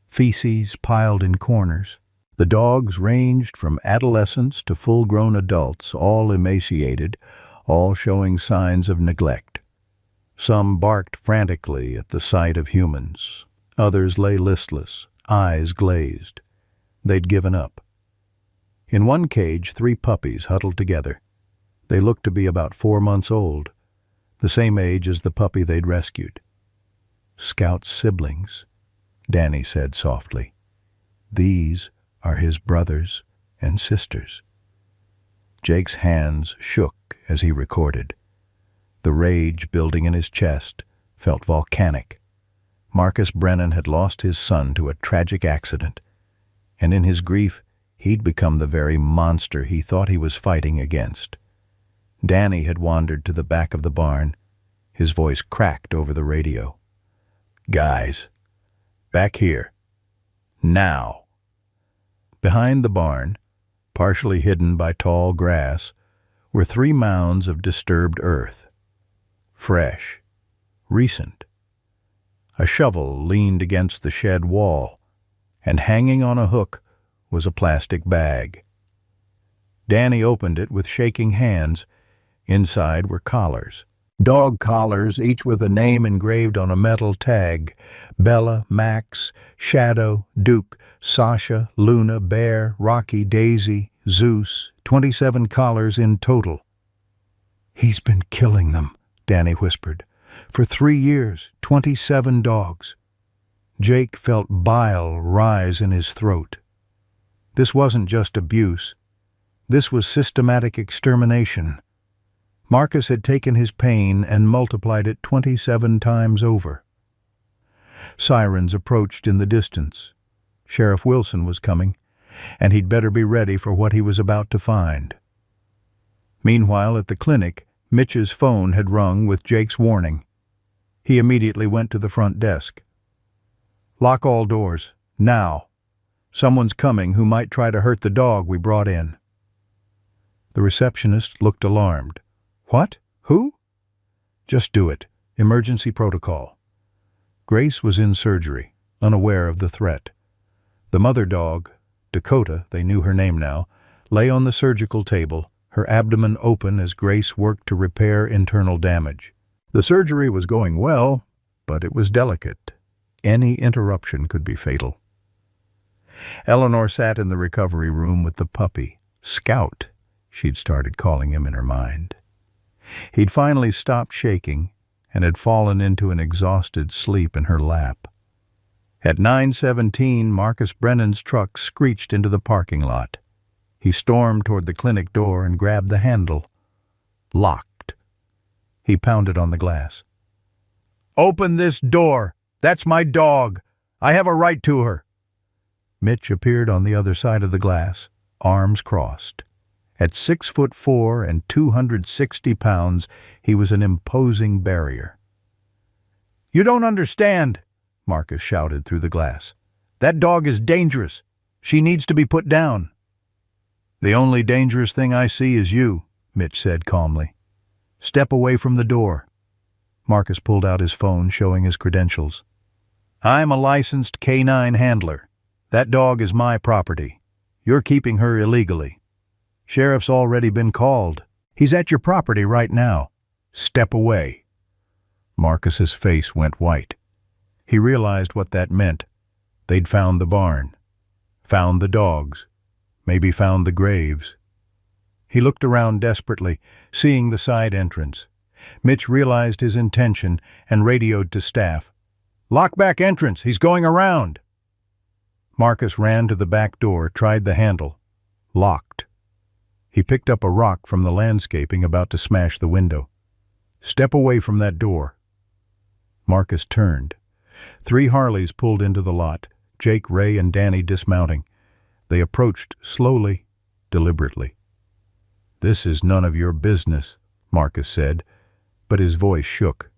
Feces piled in corners. The dogs ranged from adolescents to full-grown adults, all emaciated, all showing signs of neglect. Some barked frantically at the sight of humans. Others lay listless, eyes glazed. They'd given up. In one cage, 3 puppies huddled together. They looked to be about 4 months old, the same age as the puppy they'd rescued. "Scout's siblings," Danny said softly. "These are his brothers and sisters." Jake's hands shook as he recorded. The rage building in his chest felt volcanic. Marcus Brennan had lost his son to a tragic accident, and in his grief he'd become the very monster he thought he was fighting against. Danny had wandered to the back of the barn. His voice cracked over the radio. "Guys, back here. Now." Behind the barn, partially hidden by tall grass, were 3 mounds of disturbed earth. Fresh. Recent. A shovel leaned against the shed wall, and hanging on a hook was a plastic bag. Danny opened it with shaking hands. Inside were collars. Dog collars, each with a name engraved on a metal tag. Bella, Max, Shadow, Duke, Sasha, Luna, Bear, Rocky, Daisy, Zeus. 27 collars in total. "He's been killing them," Danny whispered. "For 3 years, 27 dogs." Jake felt bile rise in his throat. This wasn't just abuse. This was systematic extermination. Marcus had taken his pain and multiplied it 27 times over. Sirens approached in the distance. Sheriff Wilson was coming, and he'd better be ready for what he was about to find. Meanwhile, at the clinic, Mitch's phone had rung with Jake's warning. He immediately went to the front desk. "Lock all doors, now. Someone's coming who might try to hurt the dog we brought in." The receptionist looked alarmed. "What? Who?" "Just do it. Emergency protocol." Grace was in surgery, unaware of the threat. The mother dog, Dakota, they knew her name now, lay on the surgical table, her abdomen open as Grace worked to repair internal damage. The surgery was going well, but it was delicate. Any interruption could be fatal. Eleanor sat in the recovery room with the puppy. Scout, she'd started calling him in her mind. He'd finally stopped shaking and had fallen into an exhausted sleep in her lap. At 9:17, Marcus Brennan's truck screeched into the parking lot. He stormed toward the clinic door and grabbed the handle. Locked. He pounded on the glass. "Open this door! That's my dog! I have a right to her!" Mitch appeared on the other side of the glass, arms crossed. At 6'4" and 260 pounds, he was an imposing barrier. "You don't understand," Marcus shouted through the glass. "That dog is dangerous. She needs to be put down." "The only dangerous thing I see is you," Mitch said calmly. "Step away from the door." Marcus pulled out his phone, showing his credentials. "I'm a licensed K9 handler. That dog is my property. You're keeping her illegally. Sheriff's already been called. He's at your property right now. Step away." Marcus's face went white. He realized what that meant. They'd found the barn, found the dogs, maybe found the graves. He looked around desperately, seeing the side entrance. Mitch realized his intention and radioed to staff. "Lock back entrance, he's going around." Marcus ran to the back door, tried the handle. Locked. He picked up a rock from the landscaping, about to smash the window. "Step away from that door." Marcus turned. 3 Harleys pulled into the lot, Jake, Ray, and Danny dismounting. They approached slowly, deliberately. "This is none of your business," Marcus said, but his voice shook.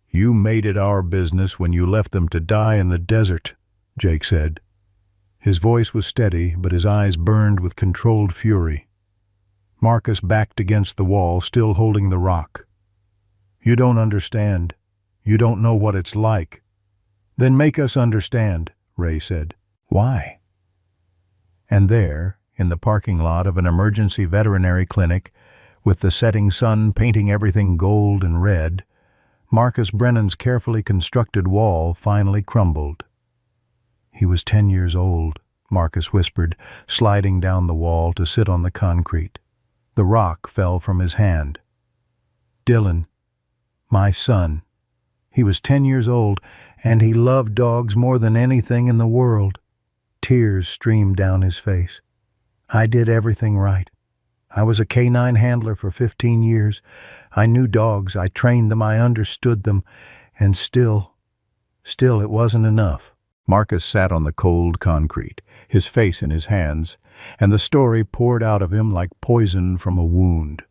"You made it our business when you left them to die in the desert," Jake said. His voice was steady, but his eyes burned with controlled fury. Marcus backed against the wall, still holding the rock. "You don't understand. You don't know what it's like." "Then make us understand," Ray said. "Why?" And there, in the parking lot of an emergency veterinary clinic, with the setting sun painting everything gold and red, Marcus Brennan's carefully constructed wall finally crumbled. He was 10 years old, Marcus whispered, sliding down the wall to sit on the concrete. The rock fell from his hand. "Dylan, my son. He was 10 years old, and he loved dogs more than anything in the world." Tears streamed down his face. "I did everything right. I was a K9 handler for 15 years. I knew dogs, I trained them, I understood them, and still it wasn't enough." Marcus sat on the cold concrete, his face in his hands, and the story poured out of him like poison from a wound.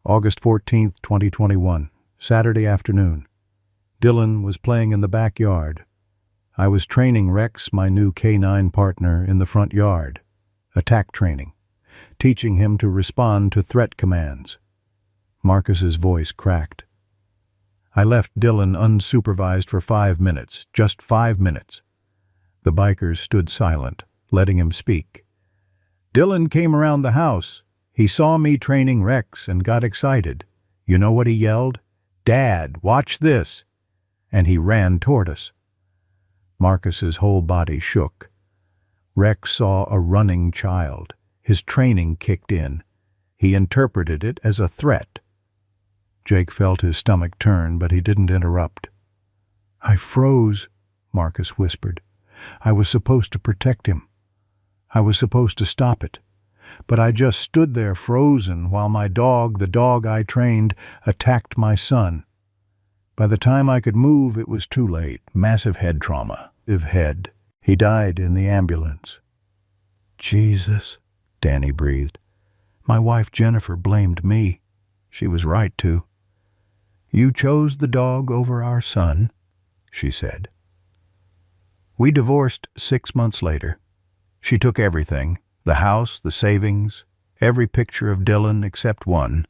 August 14th, 2021, Saturday afternoon. Dylan was playing in the backyard. I was training Rex, my new K9 partner, in the front yard. Attack training. Teaching him to respond to threat commands. Marcus's voice cracked. I left Dylan unsupervised for 5 minutes, just 5 minutes. The bikers stood silent, letting him speak. Dylan came around the house. He saw me training Rex and got excited. You know what he yelled? "Dad, watch this!" And he ran toward us. Marcus's whole body shook. Rex saw a running child. His training kicked in. He interpreted it as a threat. Jake felt his stomach turn, but he didn't interrupt. "I froze," Marcus whispered. "I was supposed to protect him. I was supposed to stop it. But I just stood there frozen while my dog, the dog I trained, attacked my son. By the time I could move, it was too late. Massive head trauma. Head. He died in the ambulance." "Jesus," Danny breathed. "My wife Jennifer blamed me. She was right to." "You chose the dog over our son," she said. We divorced 6 months later. She took everything, the house, the savings, every picture of Dylan except one.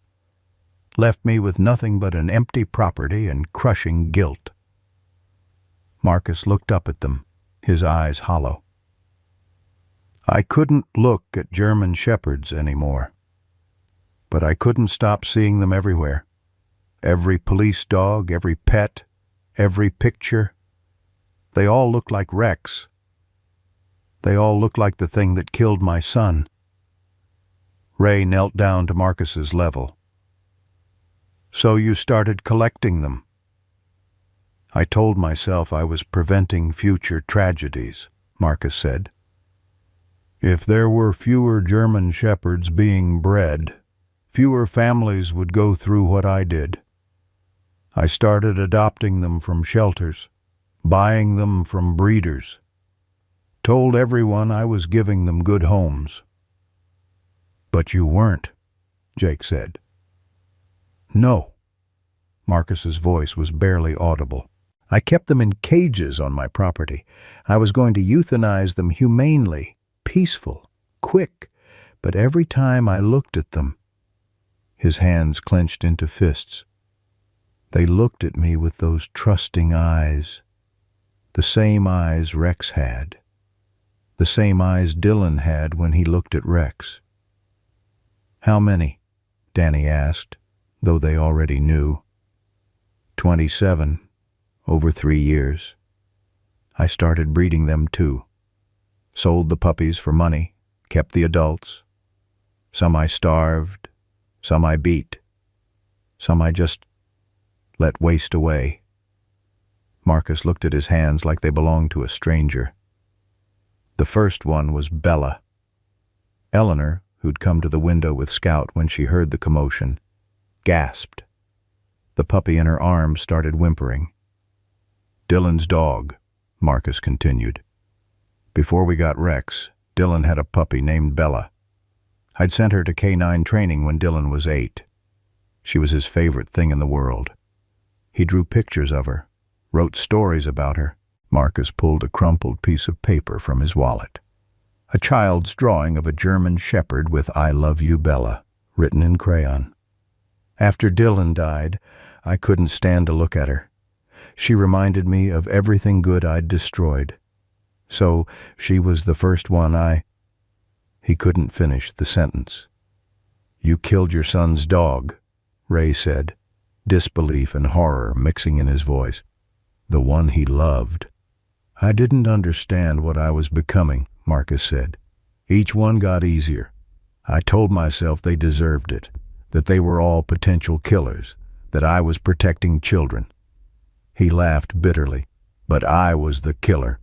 Left me with nothing but an empty property and crushing guilt. Marcus looked up at them, his eyes hollow. I couldn't look at German shepherds anymore. But I couldn't stop seeing them everywhere. Every police dog, every pet, every picture. They all looked like Rex. They all looked like the thing that killed my son. Ray knelt down to Marcus's level. "So you started collecting them?" I told myself I was preventing future tragedies, Marcus said. If there were fewer German shepherds being bred, fewer families would go through what I did. I started adopting them from shelters, buying them from breeders. Told everyone I was giving them good homes. "But you weren't," Jake said. "No." Marcus's voice was barely audible. "I kept them in cages on my property. I was going to euthanize them humanely, peaceful, quick, but every time I looked at them," his hands clenched into fists, "they looked at me with those trusting eyes, the same eyes Rex had, the same eyes Dylan had when he looked at Rex." "How many?" Danny asked, though they already knew. 27, over 3 years. I started breeding them too. Sold the puppies for money, kept the adults. Some I starved, some I beat, some I just let waste away. Marcus looked at his hands like they belonged to a stranger. The first one was Bella. Eleanor, who'd come to the window with Scout when she heard the commotion, gasped. The puppy in her arms started whimpering. "Dylan's dog," Marcus continued. "Before we got Rex, Dylan had a puppy named Bella. I'd sent her to K9 training when Dylan was 8. She was his favorite thing in the world. He drew pictures of her, wrote stories about her." Marcus pulled a crumpled piece of paper from his wallet. A child's drawing of a German shepherd with "I love you, Bella," written in crayon. After Dylan died, I couldn't stand to look at her. She reminded me of everything good I'd destroyed. So she was the first one He couldn't finish the sentence. "You killed your son's dog," Ray said, disbelief and horror mixing in his voice. "The one he loved." "I didn't understand what I was becoming," Marcus said. "Each one got easier. I told myself they deserved it, that they were all potential killers, that I was protecting children." He laughed bitterly. "But I was the killer.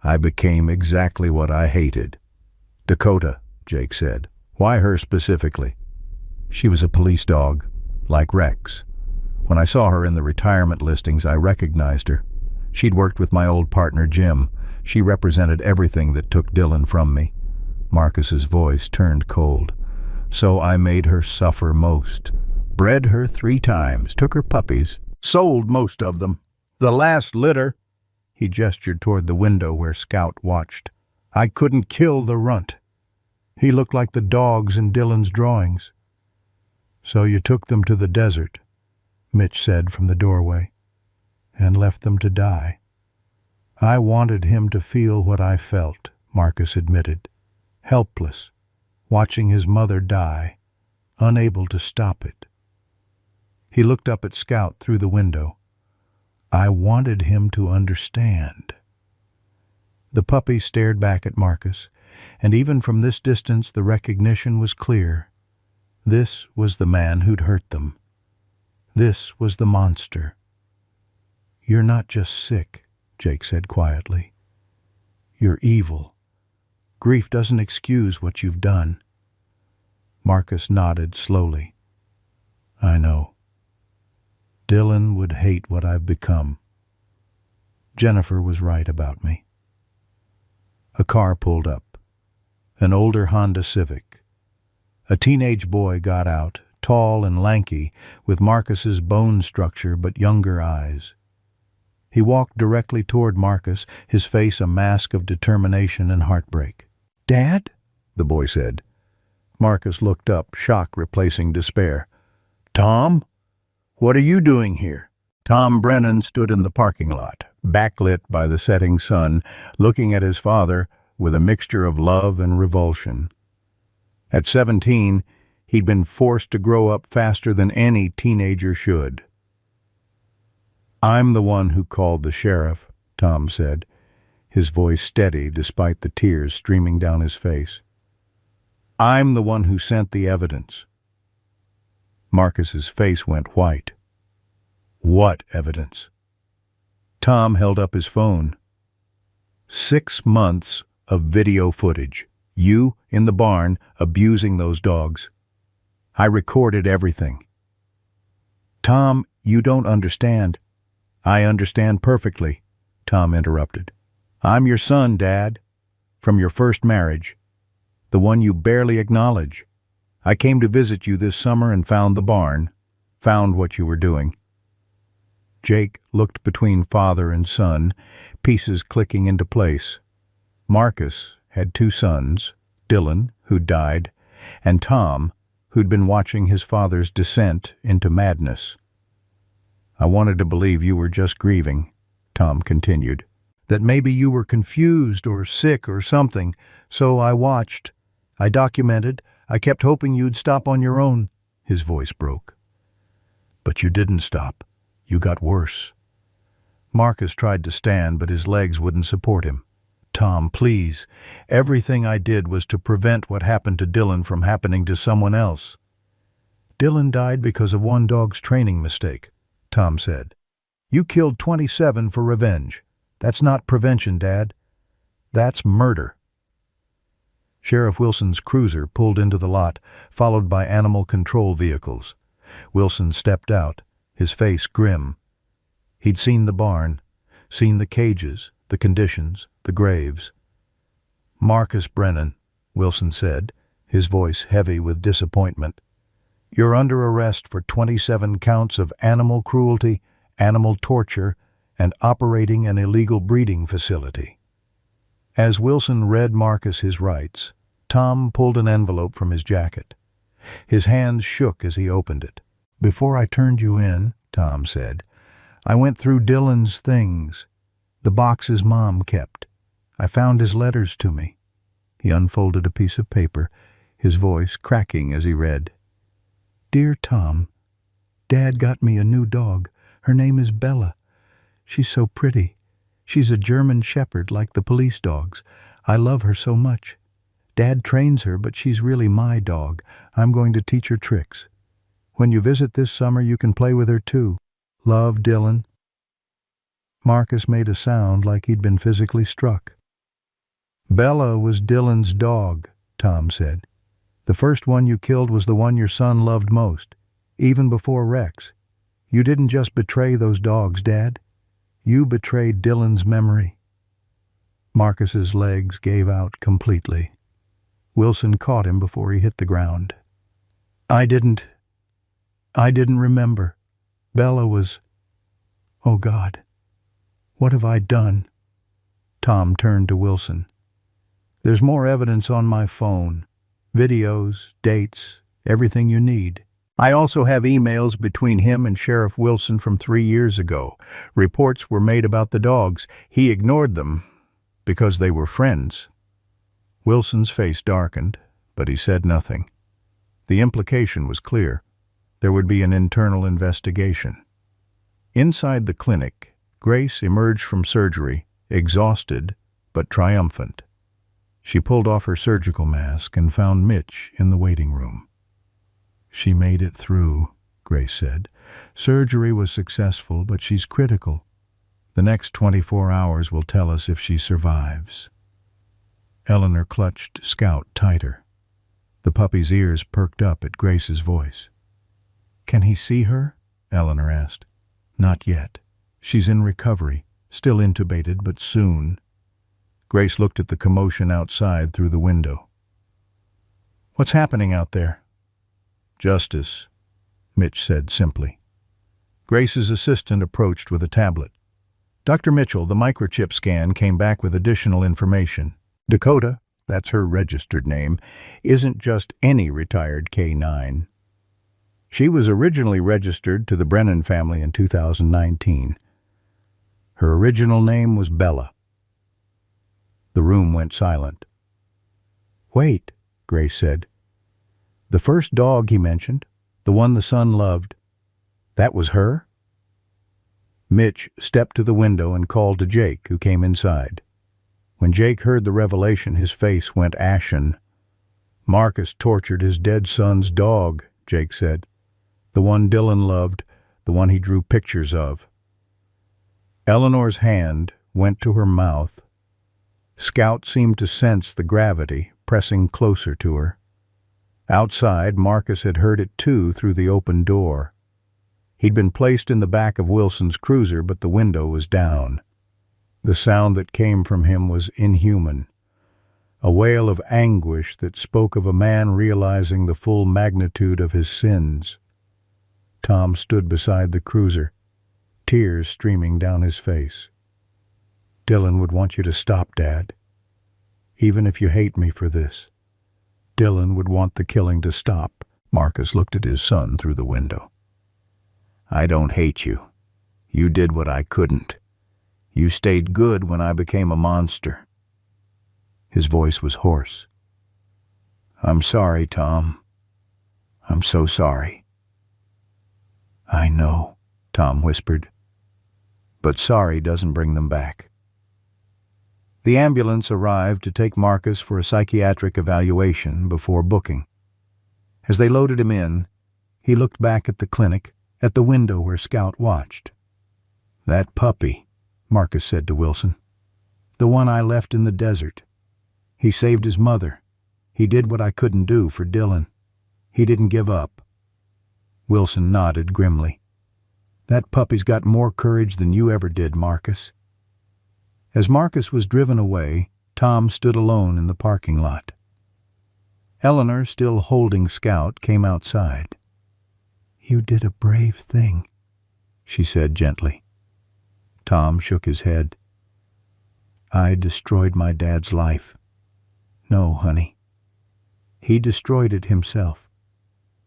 I became exactly what I hated." "Dakota," Jake said. "Why her specifically?" "She was a police dog, like Rex. When I saw her in the retirement listings, I recognized her. She'd worked with my old partner, Jim. She represented everything that took Dylan from me." Marcus's voice turned cold. "So I made her suffer most. Bred her 3 times, took her puppies, sold most of them. The last litter," He gestured toward the window where Scout watched. "I couldn't kill the runt. He looked like the dogs in Dylan's drawings." "So you took them to the desert," Mitch said from the doorway, "and left them to die." "I wanted him to feel what I felt," Marcus admitted. "Helpless, watching his mother die, unable to stop it." He looked up at Scout through the window. "I wanted him to understand." The puppy stared back at Marcus, and even from this distance the recognition was clear. This was the man who'd hurt them. This was the monster. "You're not just sick," Jake said quietly. "You're evil. Grief doesn't excuse what you've done." Marcus nodded slowly. "I know. Dylan would hate what I've become. Jennifer was right about me." A car pulled up. An older Honda Civic. A teenage boy got out, tall and lanky, with Marcus's bone structure but younger eyes. He walked directly toward Marcus, his face a mask of determination and heartbreak. "Dad?" the boy said. Marcus looked up, shock replacing despair. "Tom? What are you doing here?" Tom Brennan stood in the parking lot, backlit by the setting sun, looking at his father with a mixture of love and revulsion. At 17, he'd been forced to grow up faster than any teenager should. "I'm the one who called the sheriff," Tom said, his voice steady despite the tears streaming down his face. "I'm the one who sent the evidence." Marcus's face went white. "What evidence?" Tom held up his phone. 6 months of video footage. You in the barn abusing those dogs. I recorded everything." "Tom, you don't understand." "I understand perfectly," Tom interrupted. "I'm your son, Dad, from your first marriage, the one you barely acknowledge. I came to visit you this summer and found the barn, found what you were doing." Jake looked between father and son, pieces clicking into place. Marcus had 2 sons, Dylan, who'd died, and Tom, who'd been watching his father's descent into madness. "I wanted to believe you were just grieving," Tom continued. "That maybe you were confused or sick or something, so I watched. I documented. I kept hoping you'd stop on your own." His voice broke. "But you didn't stop. You got worse." Marcus tried to stand, but his legs wouldn't support him. "Tom, please. Everything I did was to prevent what happened to Dylan from happening to someone else." "Dylan died because of one dog's training mistake," Tom said. "You killed 27 for revenge. That's not prevention, Dad. That's murder." Sheriff Wilson's cruiser pulled into the lot, followed by animal control vehicles. Wilson stepped out, his face grim. He'd seen the barn, seen the cages, the conditions, the graves. "Marcus Brennan," Wilson said, his voice heavy with disappointment. "You're under arrest for 27 counts of animal cruelty, animal torture, and operating an illegal breeding facility." As Wilson read Marcus his rights, Tom pulled an envelope from his jacket. His hands shook as he opened it. "Before I turned you in," Tom said, "I went through Dylan's things, the boxes Mom kept. I found his letters to me." He unfolded a piece of paper, his voice cracking as he read. "Dear Tom, Dad got me a new dog. Her name is Bella. She's so pretty. She's a German shepherd like the police dogs. I love her so much. Dad trains her, but she's really my dog. I'm going to teach her tricks. When you visit this summer, you can play with her too. Love, Dylan." Marcus made a sound like he'd been physically struck. "Bella was Dylan's dog," Tom said. "The first one you killed was the one your son loved most, even before Rex. You didn't just betray those dogs, Dad. You betrayed Dylan's memory." Marcus's legs gave out completely. Wilson caught him before he hit the ground. I didn't remember. Bella was... Oh, God, what have I done?" Tom turned to Wilson. "There's more evidence on my phone. Videos, dates, everything you need. I also have emails between him and Sheriff Wilson from 3 years ago. Reports were made about the dogs. He ignored them because they were friends." Wilson's face darkened, but he said nothing. The implication was clear. There would be an internal investigation. Inside the clinic, Grace emerged from surgery, exhausted but triumphant. She pulled off her surgical mask and found Mitch in the waiting room. "She made it through," Grace said. "Surgery was successful, but she's critical. The next 24 hours will tell us if she survives." Eleanor clutched Scout tighter. The puppy's ears perked up at Grace's voice. "Can he see her?" Eleanor asked. "Not yet. She's in recovery, still intubated, but soon." Grace looked at the commotion outside through the window. "What's happening out there?" "Justice," Mitch said simply. Grace's assistant approached with a tablet. "Dr. Mitchell, the microchip scan came back with additional information. Dakota, that's her registered name, isn't just any retired K-9. She was originally registered to the Brennan family in 2019. Her original name was Bella." The room went silent. "Wait," Grace said. "The first dog he mentioned, the one the son loved, that was her?" Mitch stepped to the window and called to Jake, who came inside. When Jake heard the revelation, his face went ashen. "Marcus tortured his dead son's dog," Jake said. "The one Dylan loved, the one he drew pictures of." Eleanor's hand went to her mouth. Scout seemed to sense the gravity, pressing closer to her. Outside, Marcus had heard it too through the open door. He'd been placed in the back of Wilson's cruiser, but the window was down. The sound that came from him was inhuman, a wail of anguish that spoke of a man realizing the full magnitude of his sins. Tom stood beside the cruiser, tears streaming down his face. "Dylan would want you to stop, Dad. Even if you hate me for this. Dylan would want the killing to stop." Marcus looked at his son through the window. "I don't hate you. You did what I couldn't. You stayed good when I became a monster." His voice was hoarse. "I'm sorry, Tom. I'm so sorry." "I know," Tom whispered. "But sorry doesn't bring them back." The ambulance arrived to take Marcus for a psychiatric evaluation before booking. As they loaded him in, he looked back at the clinic, at the window where Scout watched. "That puppy," Marcus said to Wilson. "The one I left in the desert. He saved his mother. He did what I couldn't do for Dylan. He didn't give up." Wilson nodded grimly. "That puppy's got more courage than you ever did, Marcus." As Marcus was driven away, Tom stood alone in the parking lot. Eleanor, still holding Scout, came outside. "You did a brave thing," she said gently. Tom shook his head. "I destroyed my dad's life." "No, honey. He destroyed it himself.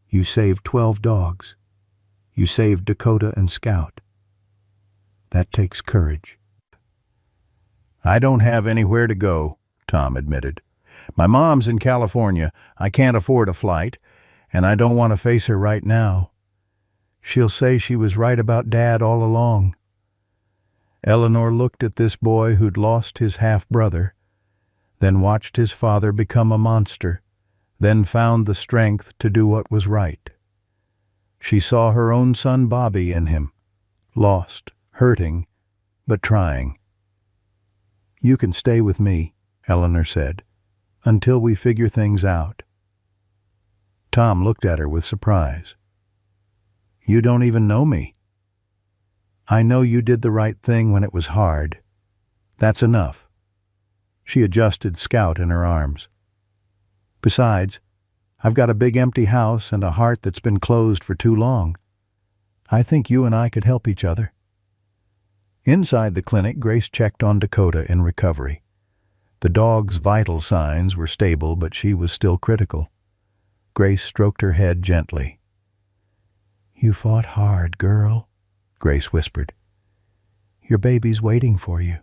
You saved 12 dogs. You saved Dakota and Scout. That takes courage." "I don't have anywhere to go," Tom admitted. "My mom's in California. I can't afford a flight, and I don't want to face her right now. She'll say she was right about Dad all along." Eleanor looked at this boy who'd lost his half-brother, then watched his father become a monster, then found the strength to do what was right. She saw her own son Bobby in him, lost, hurting, but trying. "You can stay with me," Eleanor said, "until we figure things out." Tom looked at her with surprise. "You don't even know me." "I know you did the right thing when it was hard. That's enough." She adjusted Scout in her arms. "Besides, I've got a big empty house and a heart that's been closed for too long. I think you and I could help each other." Inside the clinic, Grace checked on Dakota in recovery. The dog's vital signs were stable, but she was still critical. Grace stroked her head gently. "You fought hard, girl," Grace whispered. "Your baby's waiting for you.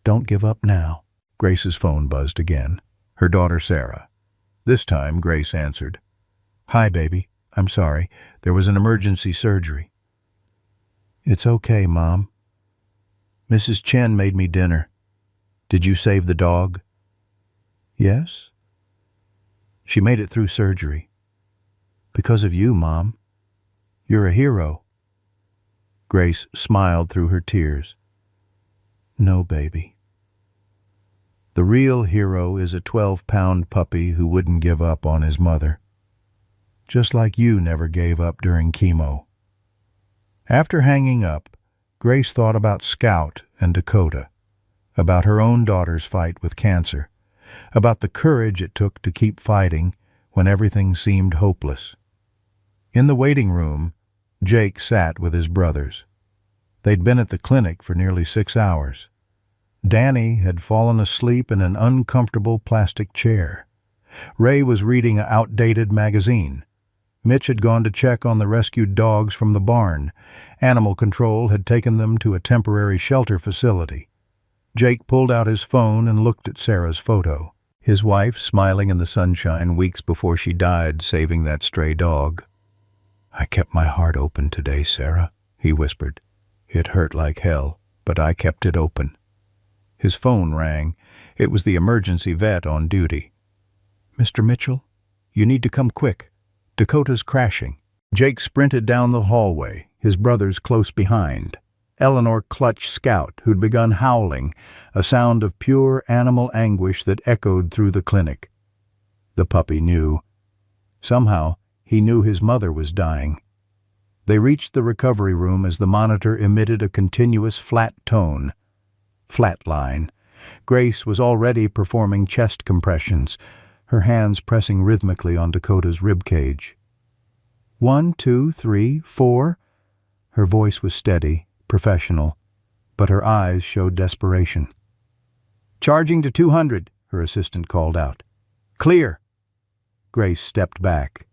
Don't give up now." Grace's phone buzzed again. Her daughter Sarah. This time, Grace answered. "Hi, baby. I'm sorry. There was an emergency surgery." "It's okay, Mom. Mrs. Chen made me dinner. Did you save the dog?" "Yes." "She made it through surgery. Because of you, Mom. You're a hero." Grace smiled through her tears. "No, baby. The real hero is a 12-pound puppy who wouldn't give up on his mother. Just like you never gave up during chemo." After hanging up, Grace thought about Scout and Dakota, about her own daughter's fight with cancer, about the courage it took to keep fighting when everything seemed hopeless. In the waiting room, Jake sat with his brothers. They'd been at the clinic for nearly 6 hours. Danny had fallen asleep in an uncomfortable plastic chair. Ray was reading an outdated magazine. Mitch had gone to check on the rescued dogs from the barn. Animal control had taken them to a temporary shelter facility. Jake pulled out his phone and looked at Sarah's photo. His wife smiling in the sunshine weeks before she died, saving that stray dog. "I kept my heart open today, Sarah," he whispered. "It hurt like hell, but I kept it open." His phone rang. It was the emergency vet on duty. "Mr. Mitchell, you need to come quick. Dakota's crashing." Jake sprinted down the hallway, his brothers close behind. Eleanor clutched Scout, who'd begun howling, a sound of pure animal anguish that echoed through the clinic. The puppy knew. Somehow, he knew his mother was dying. They reached the recovery room as the monitor emitted a continuous flat tone. Flatline. Grace was already performing chest compressions, her hands pressing rhythmically on Dakota's rib cage. 1, 2, 3, 4. Her voice was steady, professional, but her eyes showed desperation. "Charging to 200, her assistant called out. "Clear." Grace stepped back.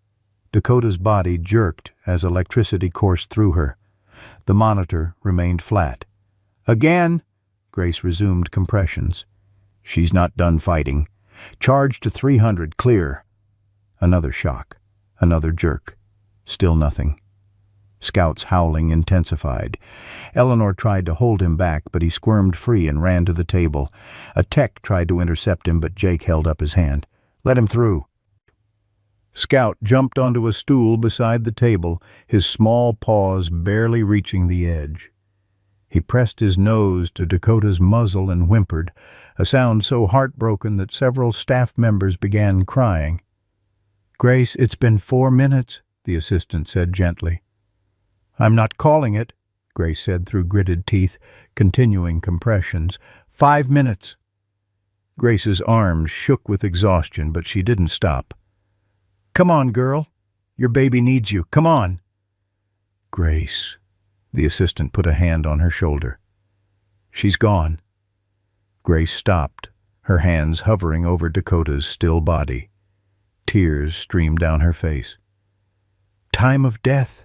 Dakota's body jerked as electricity coursed through her. The monitor remained flat. "Again," Grace resumed compressions. "She's not done fighting. Charge to 300, clear." Another shock, another jerk. Still nothing. Scout's howling intensified. Eleanor tried to hold him back, but he squirmed free and ran to the table. A tech tried to intercept him, but Jake held up his hand. "Let him through." Scout jumped onto a stool beside the table, his small paws barely reaching the edge. He pressed his nose to Dakota's muzzle and whimpered, a sound so heartbroken that several staff members began crying. "Grace, it's been 4 minutes, the assistant said gently. "I'm not calling it," Grace said through gritted teeth, continuing compressions. 5 minutes. Grace's arms shook with exhaustion, but she didn't stop. "Come on, girl. Your baby needs you. Come on." "Grace." The assistant put a hand on her shoulder. "She's gone." Grace stopped, her hands hovering over Dakota's still body. Tears streamed down her face. "Time of death."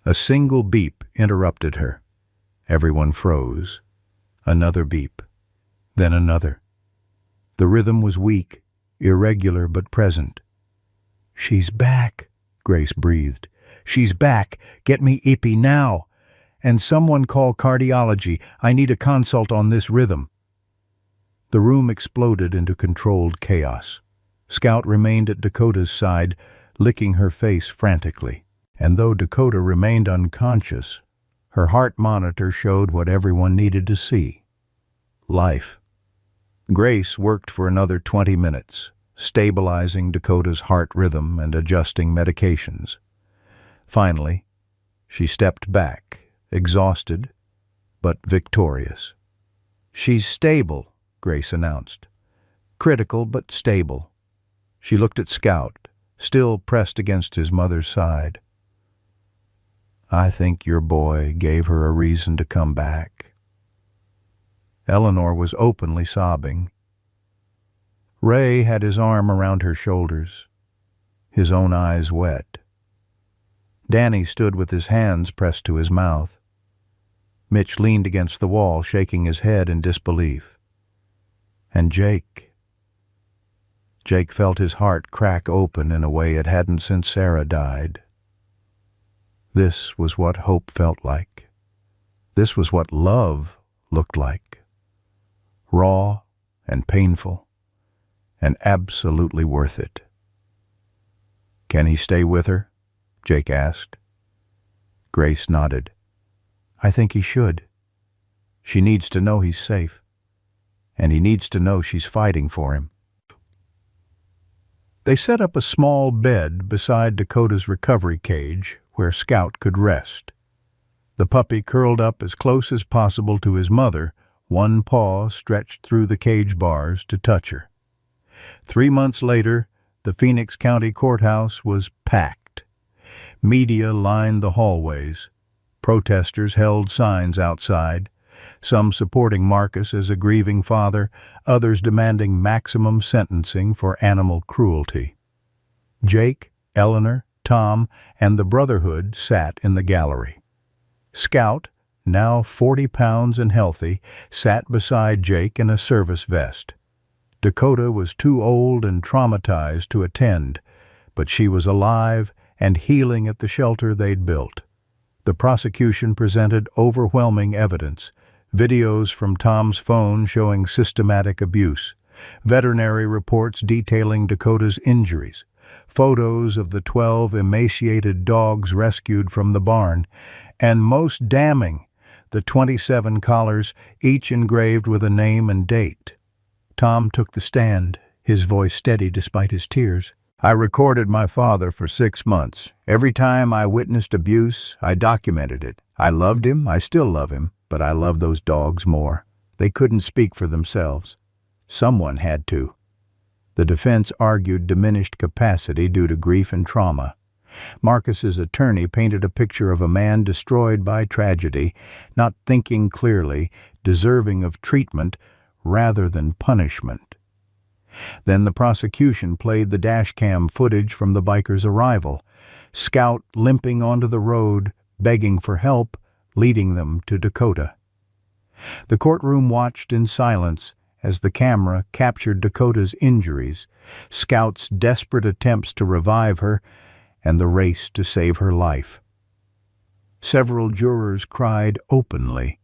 A single beep interrupted her. Everyone froze. Another beep. Then another. The rhythm was weak, irregular but present. "She's back," Grace breathed. "She's back. Get me Ippy now. And someone call cardiology. I need a consult on this rhythm." The room exploded into controlled chaos. Scout remained at Dakota's side, licking her face frantically. And though Dakota remained unconscious, her heart monitor showed what everyone needed to see. Life. Grace worked for another 20 minutes, stabilizing Dakota's heart rhythm and adjusting medications. Finally, she stepped back, exhausted, but victorious. "She's stable," Grace announced. "Critical, but stable." She looked at Scout, still pressed against his mother's side. I think your boy gave her a reason to come back." Eleanor was openly sobbing. Ray had his arm around her shoulders, his own eyes wet. Danny stood with his hands pressed to his mouth. Mitch leaned against the wall, shaking his head in disbelief. And Jake felt his heart crack open in a way it hadn't since Sarah died. This was what hope felt like. This was what love looked like. Raw and painful, and absolutely worth it. "Can he stay with her?" Jake asked. Grace nodded. "I think he should. She needs to know he's safe, and he needs to know she's fighting for him." They set up a small bed beside Dakota's recovery cage where Scout could rest. The puppy curled up as close as possible to his mother, one paw stretched through the cage bars to touch her. 3 months later, the Phoenix County Courthouse was packed. Media lined the hallways. Protesters held signs outside, some supporting Marcus as a grieving father, others demanding maximum sentencing for animal cruelty. Jake, Eleanor, Tom, and the Brotherhood sat in the gallery. Scout, now 40 pounds and healthy, sat beside Jake in a service vest. Dakota was too old and traumatized to attend, but she was alive and healing at the shelter they'd built. The prosecution presented overwhelming evidence. Videos from Tom's phone showing systematic abuse, veterinary reports detailing Dakota's injuries, photos of the 12 emaciated dogs rescued from the barn, and most damning, the 27 collars, each engraved with a name and date. Tom took the stand, his voice steady despite his tears. "I recorded my father for 6 months. Every time I witnessed abuse, I documented it. I loved him, I still love him, but I love those dogs more. They couldn't speak for themselves. Someone had to." The defense argued diminished capacity due to grief and trauma. Marcus's attorney painted a picture of a man destroyed by tragedy, not thinking clearly, deserving of treatment rather than punishment. Then the prosecution played the dashcam footage from the biker's arrival, Scout limping onto the road, begging for help, leading them to Dakota. The courtroom watched in silence as the camera captured Dakota's injuries, Scout's desperate attempts to revive her, and the race to save her life. Several jurors cried openly.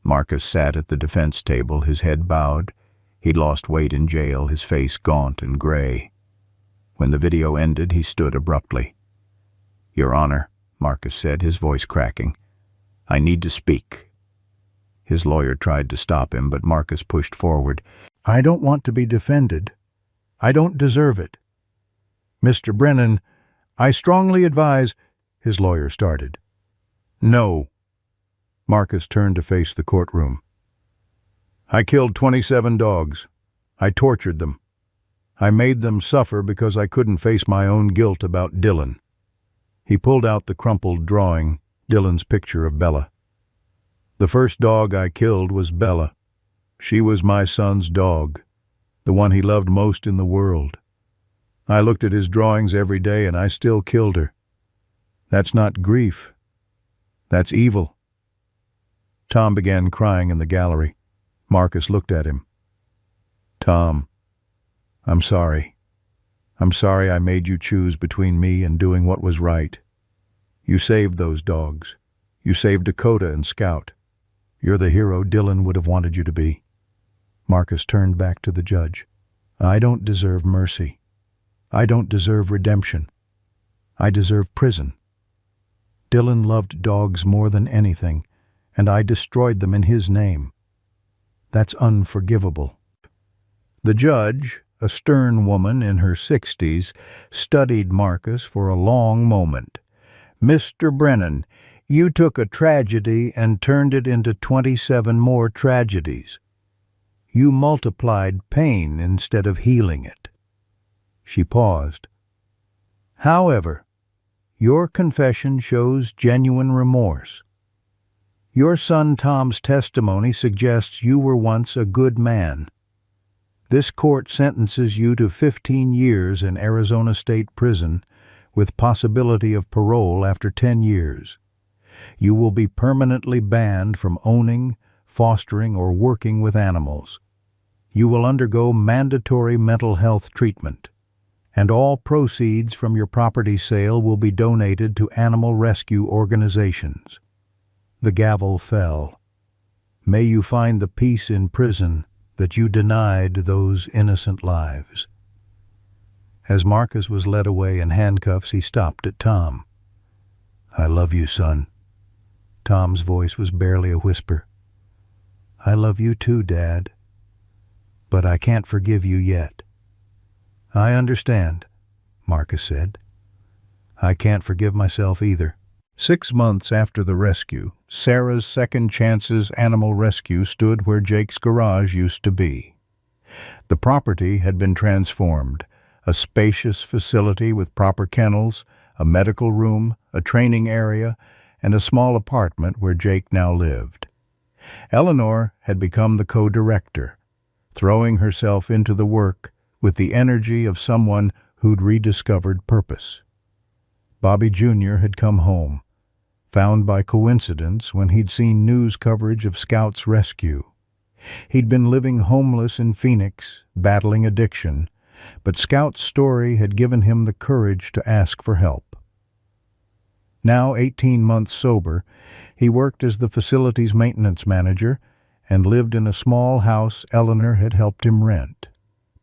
Marcus sat at the defense table, his head bowed. He'd lost weight in jail, his face gaunt and gray. When the video ended, he stood abruptly. "Your Honor," Marcus said, his voice cracking, "I need to speak." His lawyer tried to stop him, but Marcus pushed forward. "I don't want to be defended. I don't deserve it. Mr. Brennan, I strongly advise—" his lawyer started. "No." Marcus turned to face the courtroom. "I killed 27 dogs. I tortured them. I made them suffer because I couldn't face my own guilt about Dylan." He pulled out the crumpled drawing, Dylan's picture of Bella. "The first dog I killed was Bella. She was my son's dog, the one he loved most in the world. I looked at his drawings every day and I still killed her. That's not grief. That's evil." Tom began crying in the gallery. Marcus looked at him. "Tom, I'm sorry. I'm sorry I made you choose between me and doing what was right. You saved those dogs. You saved Dakota and Scout. You're the hero Dylan would have wanted you to be." Marcus turned back to the judge. "I don't deserve mercy. I don't deserve redemption. I deserve prison. Dylan loved dogs more than anything, and I destroyed them in his name. That's unforgivable." The judge, a stern woman in her 60s, studied Marcus for a long moment. "Mr. Brennan, you took a tragedy and turned it into 27 more tragedies. You multiplied pain instead of healing it." She paused. "However, Your confession shows genuine remorse. Your son Tom's testimony suggests you were once a good man. This court sentences you to 15 years in Arizona State Prison with possibility of parole after 10 years. You will be permanently banned from owning, fostering, or working with animals. You will undergo mandatory mental health treatment, and all proceeds from your property sale will be donated to animal rescue organizations. The gavel fell. May you find the peace in prison that you denied those innocent lives. As Marcus was led away in handcuffs, he stopped at Tom. "I love you, son." Tom's voice was barely a whisper. "I love you too, Dad. But I can't forgive you yet." "I understand," Marcus said. "I can't forgive myself either." 6 months after the rescue, Sarah's Second Chances Animal Rescue stood where Jake's garage used to be. The property had been transformed, a spacious facility with proper kennels, a medical room, a training area, and a small apartment where Jake now lived. Eleanor had become the co-director, throwing herself into the work with the energy of someone who'd rediscovered purpose. Bobby Jr. had come home, found by coincidence when he'd seen news coverage of Scout's rescue. He'd been living homeless in Phoenix, battling addiction, but Scout's story had given him the courage to ask for help. Now 18 months sober, he worked as the facility's maintenance manager and lived in a small house Eleanor had helped him rent.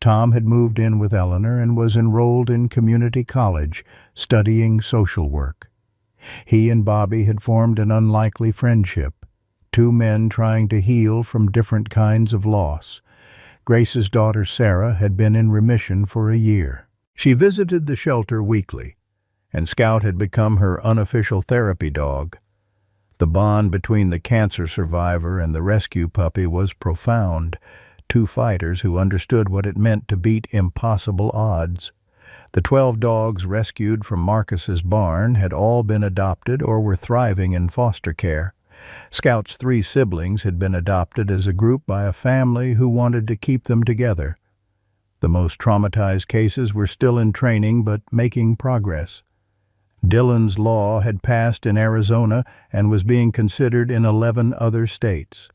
Tom had moved in with Eleanor and was enrolled in community college, studying social work. He and Bobby had formed an unlikely friendship, two men trying to heal from different kinds of loss. Grace's daughter Sarah had been in remission for a year. She visited the shelter weekly, and Scout had become her unofficial therapy dog. The bond between the cancer survivor and the rescue puppy was profound, two fighters who understood what it meant to beat impossible odds. The 12 dogs rescued from Marcus's barn had all been adopted or were thriving in foster care. Scout's 3 siblings had been adopted as a group by a family who wanted to keep them together. The most traumatized cases were still in training but making progress. Dillon's law had passed in Arizona and was being considered in 11 other states.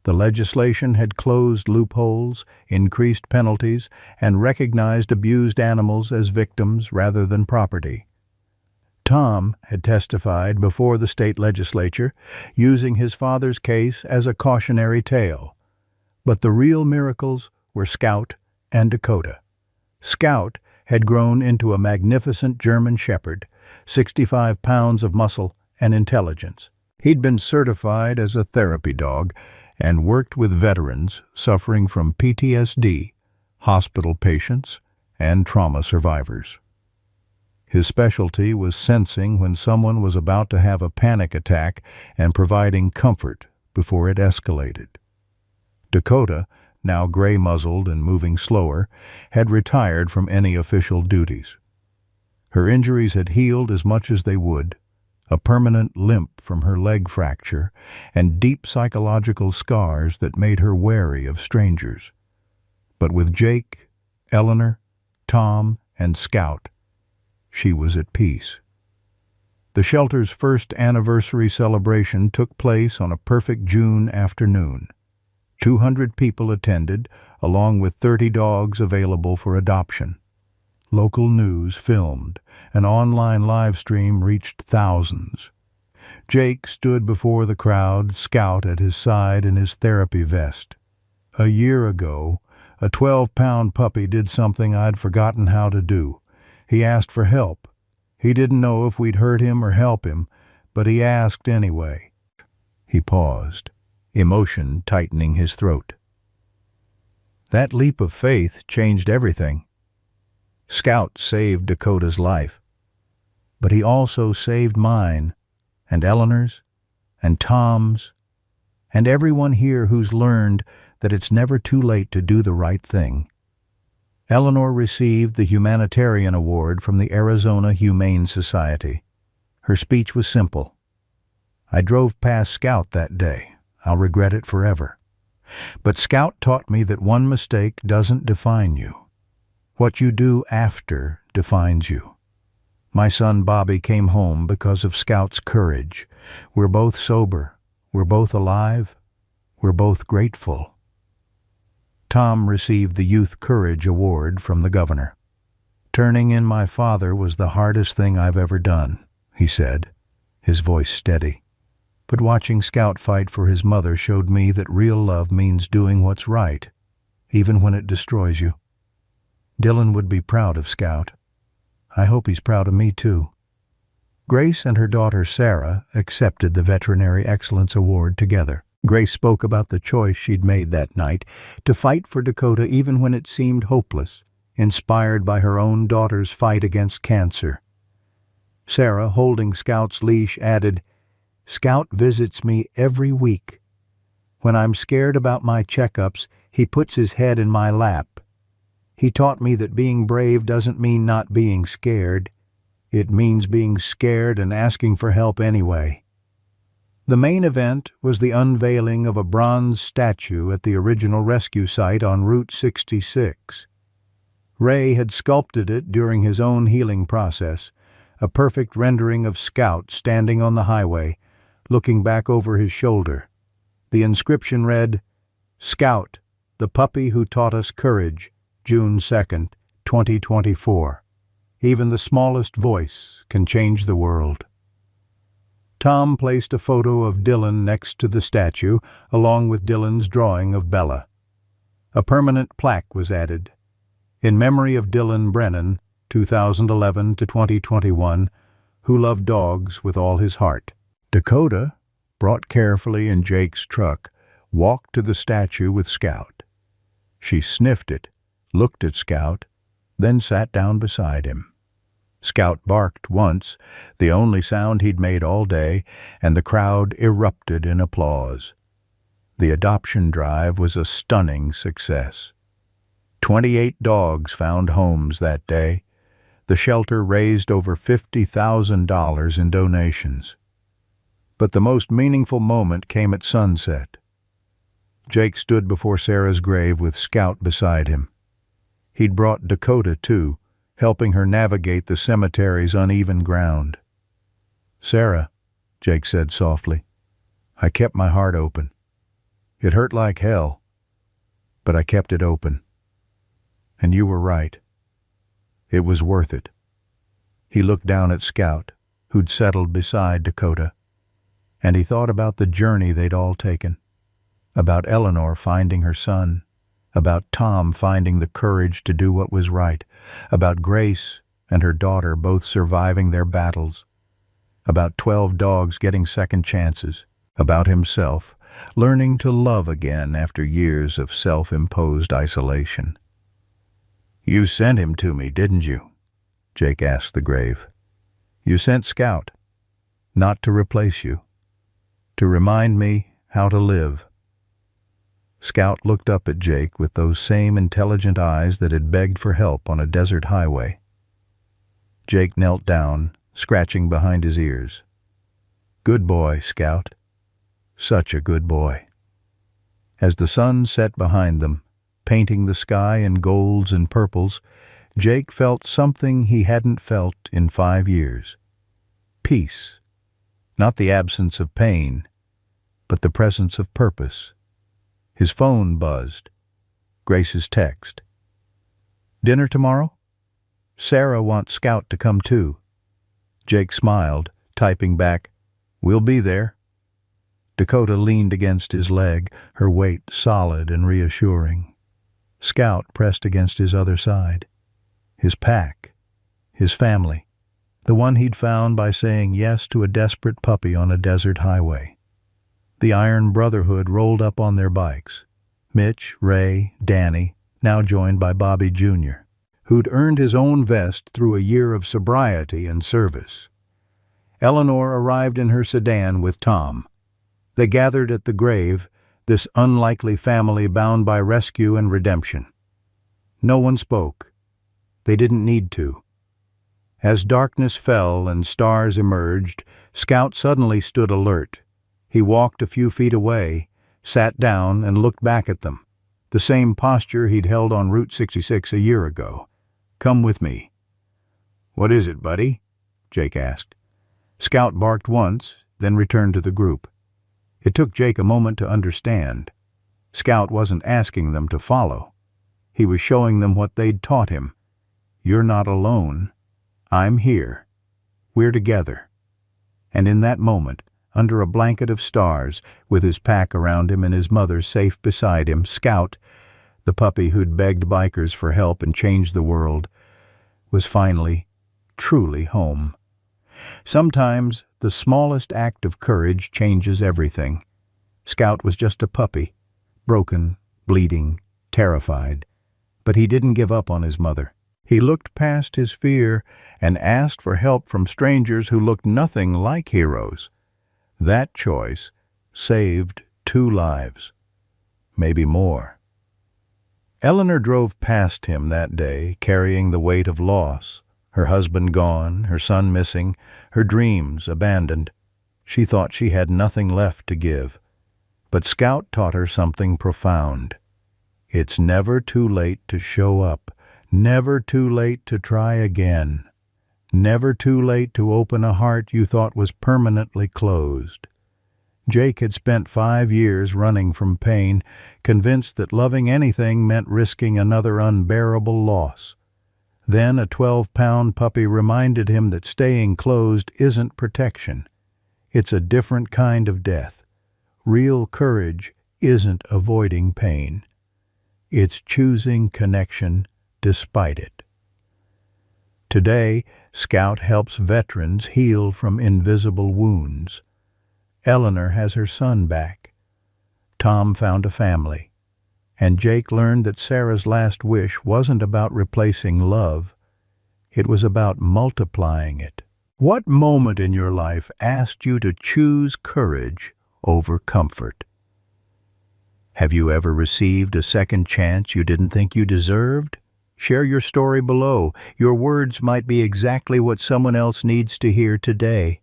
The legislation had closed loopholes, increased penalties, and recognized abused animals as victims rather than property. Tom had testified before the state legislature, using his father's case as a cautionary tale. But the real miracles were Scout and Dakota. Scout had grown into a magnificent German shepherd, 65 pounds of muscle and intelligence. He'd been certified as a therapy dog and worked with veterans suffering from PTSD, hospital patients, and trauma survivors. His specialty was sensing when someone was about to have a panic attack and providing comfort before it escalated. Dakota, now gray-muzzled and moving slower, had retired from any official duties. Her injuries had healed as much as they would, a permanent limp from her leg fracture, and deep psychological scars that made her wary of strangers. But with Jake, Eleanor, Tom, and Scout, she was at peace. The shelter's first anniversary celebration took place on a perfect June afternoon. 200 people attended, along with 30 dogs available for adoption. Local news filmed. An online live stream reached thousands. Jake stood before the crowd, Scout at his side in his therapy vest. A year ago, a 12-pound puppy did something I'd forgotten how to do. He asked for help. He didn't know if we'd hurt him or help him, but he asked anyway. He paused, emotion tightening his throat. That leap of faith changed everything. Scout saved Dakota's life, but he also saved mine, and Eleanor's, and Tom's, and everyone here who's learned that it's never too late to do the right thing. Eleanor received the Humanitarian Award from the Arizona Humane Society. Her speech was simple. "I drove past Scout that day. I'll regret it forever. But Scout taught me that one mistake doesn't define you. What you do after defines you. My son Bobby came home because of Scout's courage. We're both sober. We're both alive. We're both grateful." Tom received the Youth Courage Award from the governor. "Turning in my father was the hardest thing I've ever done," he said, his voice steady. "But watching Scout fight for his mother showed me that real love means doing what's right, even when it destroys you. Dylan would be proud of Scout. I hope he's proud of me, too." Grace and her daughter Sarah accepted the Veterinary Excellence Award together. Grace spoke about the choice she'd made that night to fight for Dakota even when it seemed hopeless, inspired by her own daughter's fight against cancer. Sarah, holding Scout's leash, added, "Scout visits me every week. When I'm scared about my checkups, he puts his head in my lap. He taught me that being brave doesn't mean not being scared. It means being scared and asking for help anyway." The main event was the unveiling of a bronze statue at the original rescue site on Route 66. Ray had sculpted it during his own healing process, a perfect rendering of Scout standing on the highway, looking back over his shoulder. The inscription read, "Scout, the puppy who taught us courage, June 2nd, 2024. Even the smallest voice can change the world." Tom placed a photo of Dylan next to the statue, along with Dylan's drawing of Bella. A permanent plaque was added. "In memory of Dylan Brennan, 2011 to 2021, who loved dogs with all his heart." Dakota, brought carefully in Jake's truck, walked to the statue with Scout. She sniffed it, looked at Scout, then sat down beside him. Scout barked once, the only sound he'd made all day, and the crowd erupted in applause. The adoption drive was a stunning success. 28 dogs found homes that day. The shelter raised over $50,000 in donations. But the most meaningful moment came at sunset. Jake stood before Sarah's grave with Scout beside him. He'd brought Dakota, too, helping her navigate the cemetery's uneven ground. "Sarah," Jake said softly, "I kept my heart open. It hurt like hell, but I kept it open. And you were right. It was worth it." He looked down at Scout, who'd settled beside Dakota, and he thought about the journey they'd all taken, about Eleanor finding her son, about Tom finding the courage to do what was right, about Grace and her daughter both surviving their battles, about 12 dogs getting second chances, about himself learning to love again after years of self-imposed isolation. "You sent him to me, didn't you?" Jake asked the grave. "You sent Scout, not to replace you, to remind me how to live." Scout looked up at Jake with those same intelligent eyes that had begged for help on a desert highway. Jake knelt down, scratching behind his ears. "Good boy, Scout. Such a good boy." As the sun set behind them, painting the sky in golds and purples, Jake felt something he hadn't felt in 5 years. Peace. Not the absence of pain, but the presence of purpose. His phone buzzed. Grace's text. "Dinner tomorrow? Sarah wants Scout to come too." Jake smiled, typing back, "We'll be there." Dakota leaned against his leg, her weight solid and reassuring. Scout pressed against his other side. His pack, his family, the one he'd found by saying yes to a desperate puppy on a desert highway. The Iron Brotherhood rolled up on their bikes. Mitch, Ray, Danny, now joined by Bobby Jr., who'd earned his own vest through a year of sobriety and service. Eleanor arrived in her sedan with Tom. They gathered at the grave, this unlikely family bound by rescue and redemption. No one spoke. They didn't need to. As darkness fell and stars emerged, Scout suddenly stood alert. He walked a few feet away, sat down, and looked back at them, the same posture he'd held on Route 66 a year ago. "Come with me." "What is it, buddy?" Jake asked. Scout barked once, then returned to the group. It took Jake a moment to understand. Scout wasn't asking them to follow. He was showing them what they'd taught him. "You're not alone. I'm here. We're together." And in that moment, under a blanket of stars, with his pack around him and his mother safe beside him, Scout, the puppy who'd begged bikers for help and changed the world, was finally, truly home. Sometimes the smallest act of courage changes everything. Scout was just a puppy, broken, bleeding, terrified. But he didn't give up on his mother. He looked past his fear and asked for help from strangers who looked nothing like heroes. That choice saved 2 lives, maybe more. Eleanor drove past him that day, carrying the weight of loss. Her husband gone, her son missing, her dreams abandoned. She thought she had nothing left to give. But Scout taught her something profound. It's never too late to show up, never too late to try again, never too late to open a heart you thought was permanently closed. Jake had spent 5 years running from pain, convinced that loving anything meant risking another unbearable loss. Then a 12-pound puppy reminded him that staying closed isn't protection. It's a different kind of death. Real courage isn't avoiding pain. It's choosing connection despite it. Today, Scout helps veterans heal from invisible wounds. Eleanor has her son back. Tom found a family. And Jake learned that Sarah's last wish wasn't about replacing love. It was about multiplying it. What moment in your life asked you to choose courage over comfort? Have you ever received a second chance you didn't think you deserved? Share your story below. Your words might be exactly what someone else needs to hear today.